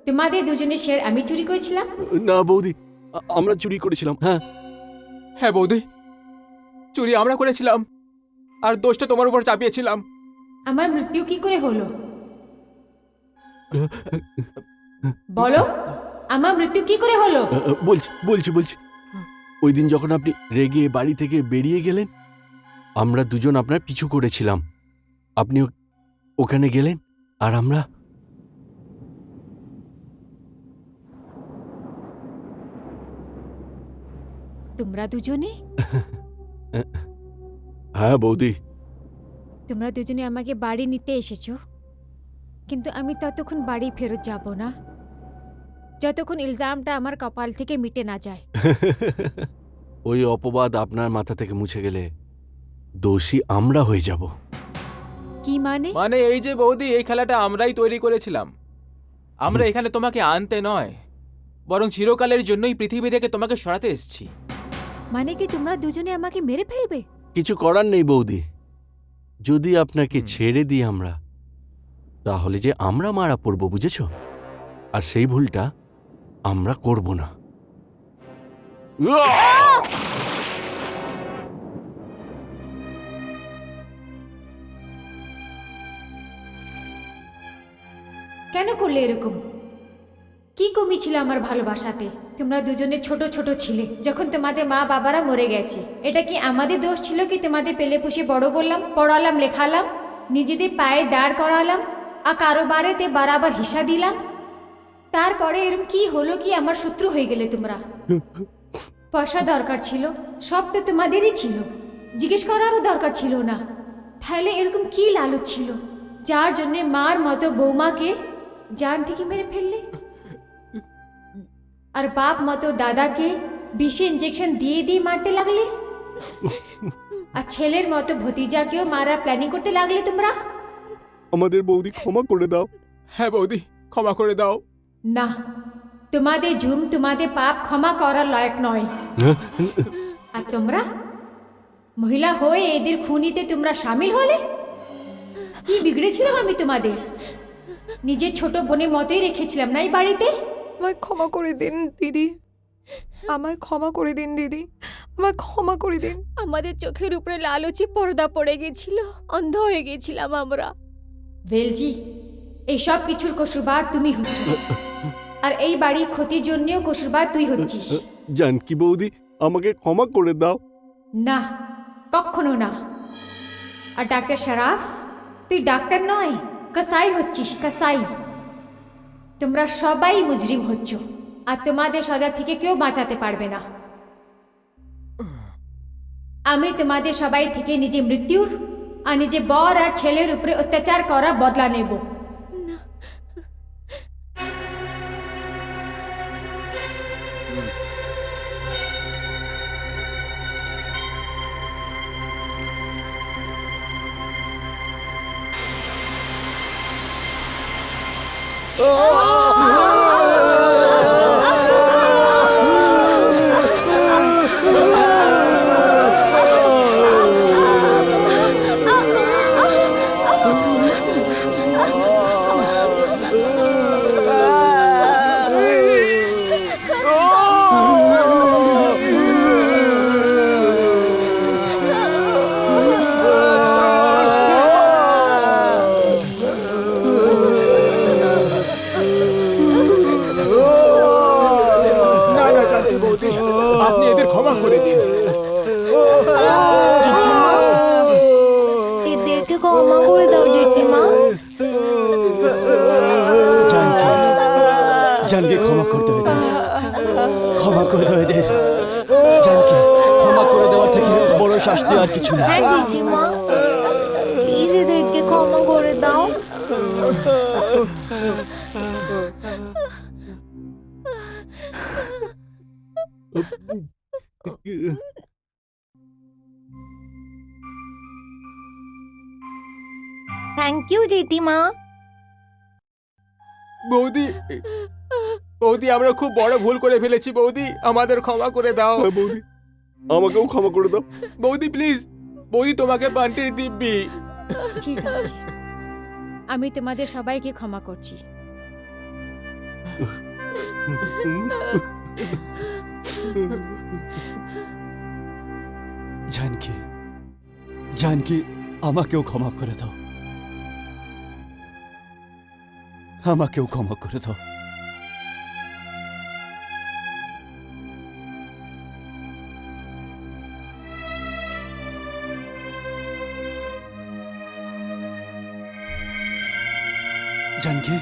S3: তোমাদের দুজনের শেয়ার আমি চুরি করেছিলাম?
S1: না বৌদি, আমরা চুরি করেছিলাম। হ্যাঁ,
S4: হ্যাঁ বৌদি, চুরি আমরা করেছিলাম আর দোষটা তোমার উপর চাপিয়েছিলাম।
S3: আমার মৃত্যু কি করে হলো? বলো, আমার মৃত্যু কি করে হলো?
S1: বলছি বলছি বলছি ওই দিন যখন আপনি রেগে বাড়ি থেকে বেরিয়ে গেলেন, আমরা দুজন আপনার পিছু করেছিলাম। আপনি ওখানে গেলেন আর আমরা
S3: তোমরা দুজনে?
S1: হ্যাঁ বৌদি,
S3: তোমরা দুজনে আমাকে বাড়ি নিতে এসেছো, কিন্তু আমি ততক্ষণ বাড়ি ফেরত যাব না যতক্ষণ ইলজামটা আমার কপাল থেকে মিটে না যায়।
S1: ওই অপবাদ আপনার মাথা থেকে মুছে গেলে দোষী আমরা হয়ে যাব।
S3: কি মানে?
S8: মানে এই যে বৌদি, এই খেলাটা আমরাই তৈরি করেছিলাম। আমরা এখানে তোমাকে আনতে নয়, বরং চিরকালের জন্যই পৃথিবী থেকে তোমাকে সরাতে এসেছি।
S3: মানে কি তোমরা দুজনে আমাকে মেরে ফেলবে?
S1: কিছু করার নেই বৌদি, যদি আপনাকে ছেড়ে দিই আমরা, তাহলে যে আমরা মারা পড়ব, বুঝেছ? আর সেই ভুলটা আমরা করব না।
S3: কেন করলে এরকম? কি কমি ছিল আমার ভালোবাসাতে? তোমরা দুজনে ছোট ছোট ছিলে যখন তোমাদের মা বাবারা মরে গেছে। এটা কি আমাদের দোষ ছিল কি তোমাদের পেলে পুষে বড় করলাম, পড়ালাম, লেখালাম, নিজেদের পায়ে দাঁড় করালাম, আর কারোবারেতে বরাবর হিসা দিলাম? তারপরে এরম কি হলো কি আমার শত্রু হয়ে গেলে তোমরা? পয়সা দরকার ছিল, সব তো তোমাদেরই ছিল, জিজ্ঞেস করারও দরকার ছিল না। তাহলে এরকম কি লালচ ছিল যার জন্যে মার মতো বৌমাকে জান থেকে মেরে ফেললে? আর বাপ মতো দাদাকে বিষে ইঞ্জেকশন দিয়ে দিয়ে মারতে লাগলে? আর ছেলের মতো ভতিজাকেও মারা প্ল্যানিং করতে লাগলে তোমরা?
S1: আমাদের বৌদি ক্ষমা করে দাও।
S4: হ্যাঁ বৌদি, ক্ষমা করে দাও।
S3: না, তোমাদের জুম, তোমাদের পাপ ক্ষমা করার লায়ক নয়। আর তোমরা মহিলা হয়ে এদের খুনিতে তোমরা সামিল হলে? কি বিগড়েছিলাম আমি তোমাদের? নিজের ছোট বোনের মতোই রেখেছিলাম না এই বাড়িতে?
S2: আমায় ক্ষমা করে দিন দিদি, আমায় ক্ষমা করে দিন দিদি, আমায় ক্ষমা করে দিন।
S3: আমাদের চোখের উপরে লালচি পর্দা পড়ে গেছিল, অন্ধ হয়ে গেছিলাম আমরা। ভেলজি, এই সব কিছুর কসুরবার তুমি হচ্ছ, আর এই বাড়ির ক্ষতির জন্যও কসুরবার তুই হচ্ছিস।
S1: জানকি বৌদি, আমাকে ক্ষমা করে দাও।
S3: না, কখনো না। আর ডাক্তার শরাফ, তুই ডাক্তার নয়, কসাই হচ্ছিস, কসাই। তোমরা সবাই মুজরিম হচ্ছ, আর তোমাদের সজা থেকে কেউ বাঁচাতে পারবে না। আমি তোমাদের সবাই থেকে নিজে মৃত্যুর আর নিজে বর আর ছেলের উপরে অত্যাচার করা বদলা নেব।
S4: না না জানকি বৌদি, আপনি এদের ক্ষমা করে দিন।
S2: এদেরকে ক্ষমা করে দাও জেঠিমা।
S6: জানকি, জানকি ক্ষমা করতে হবে এদের। ক্ষমা করে দাও এদের। জানকি, ক্ষমা করে দেওয়ার থেকে বড় শাস্তি আর কিছু না।
S2: হ্যাঁ জেঠিমা, প্লিজ এদেরকে ক্ষমা করে দাও। থ্যাংক ইউ জেঠিমা।
S4: বৌদি, বৌদি আমরা খুব বড় ভুল করে ফেলেছি বৌদি, আমাদের ক্ষমা করে দাও।
S1: হ্যাঁ বৌদি, আমাকেও ক্ষমা করে দাও।
S4: বৌদি প্লিজ, বৌদি তোমাকে বান্টির দিব্যি।
S3: ঠিক আছে, আমি তোমাদের সবাইকে ক্ষমা করছি।
S6: জানকি, জানকি, আমাকেও ক্ষমা করে দাও। আমাকেও ক্ষমা করে দাও। জানকি,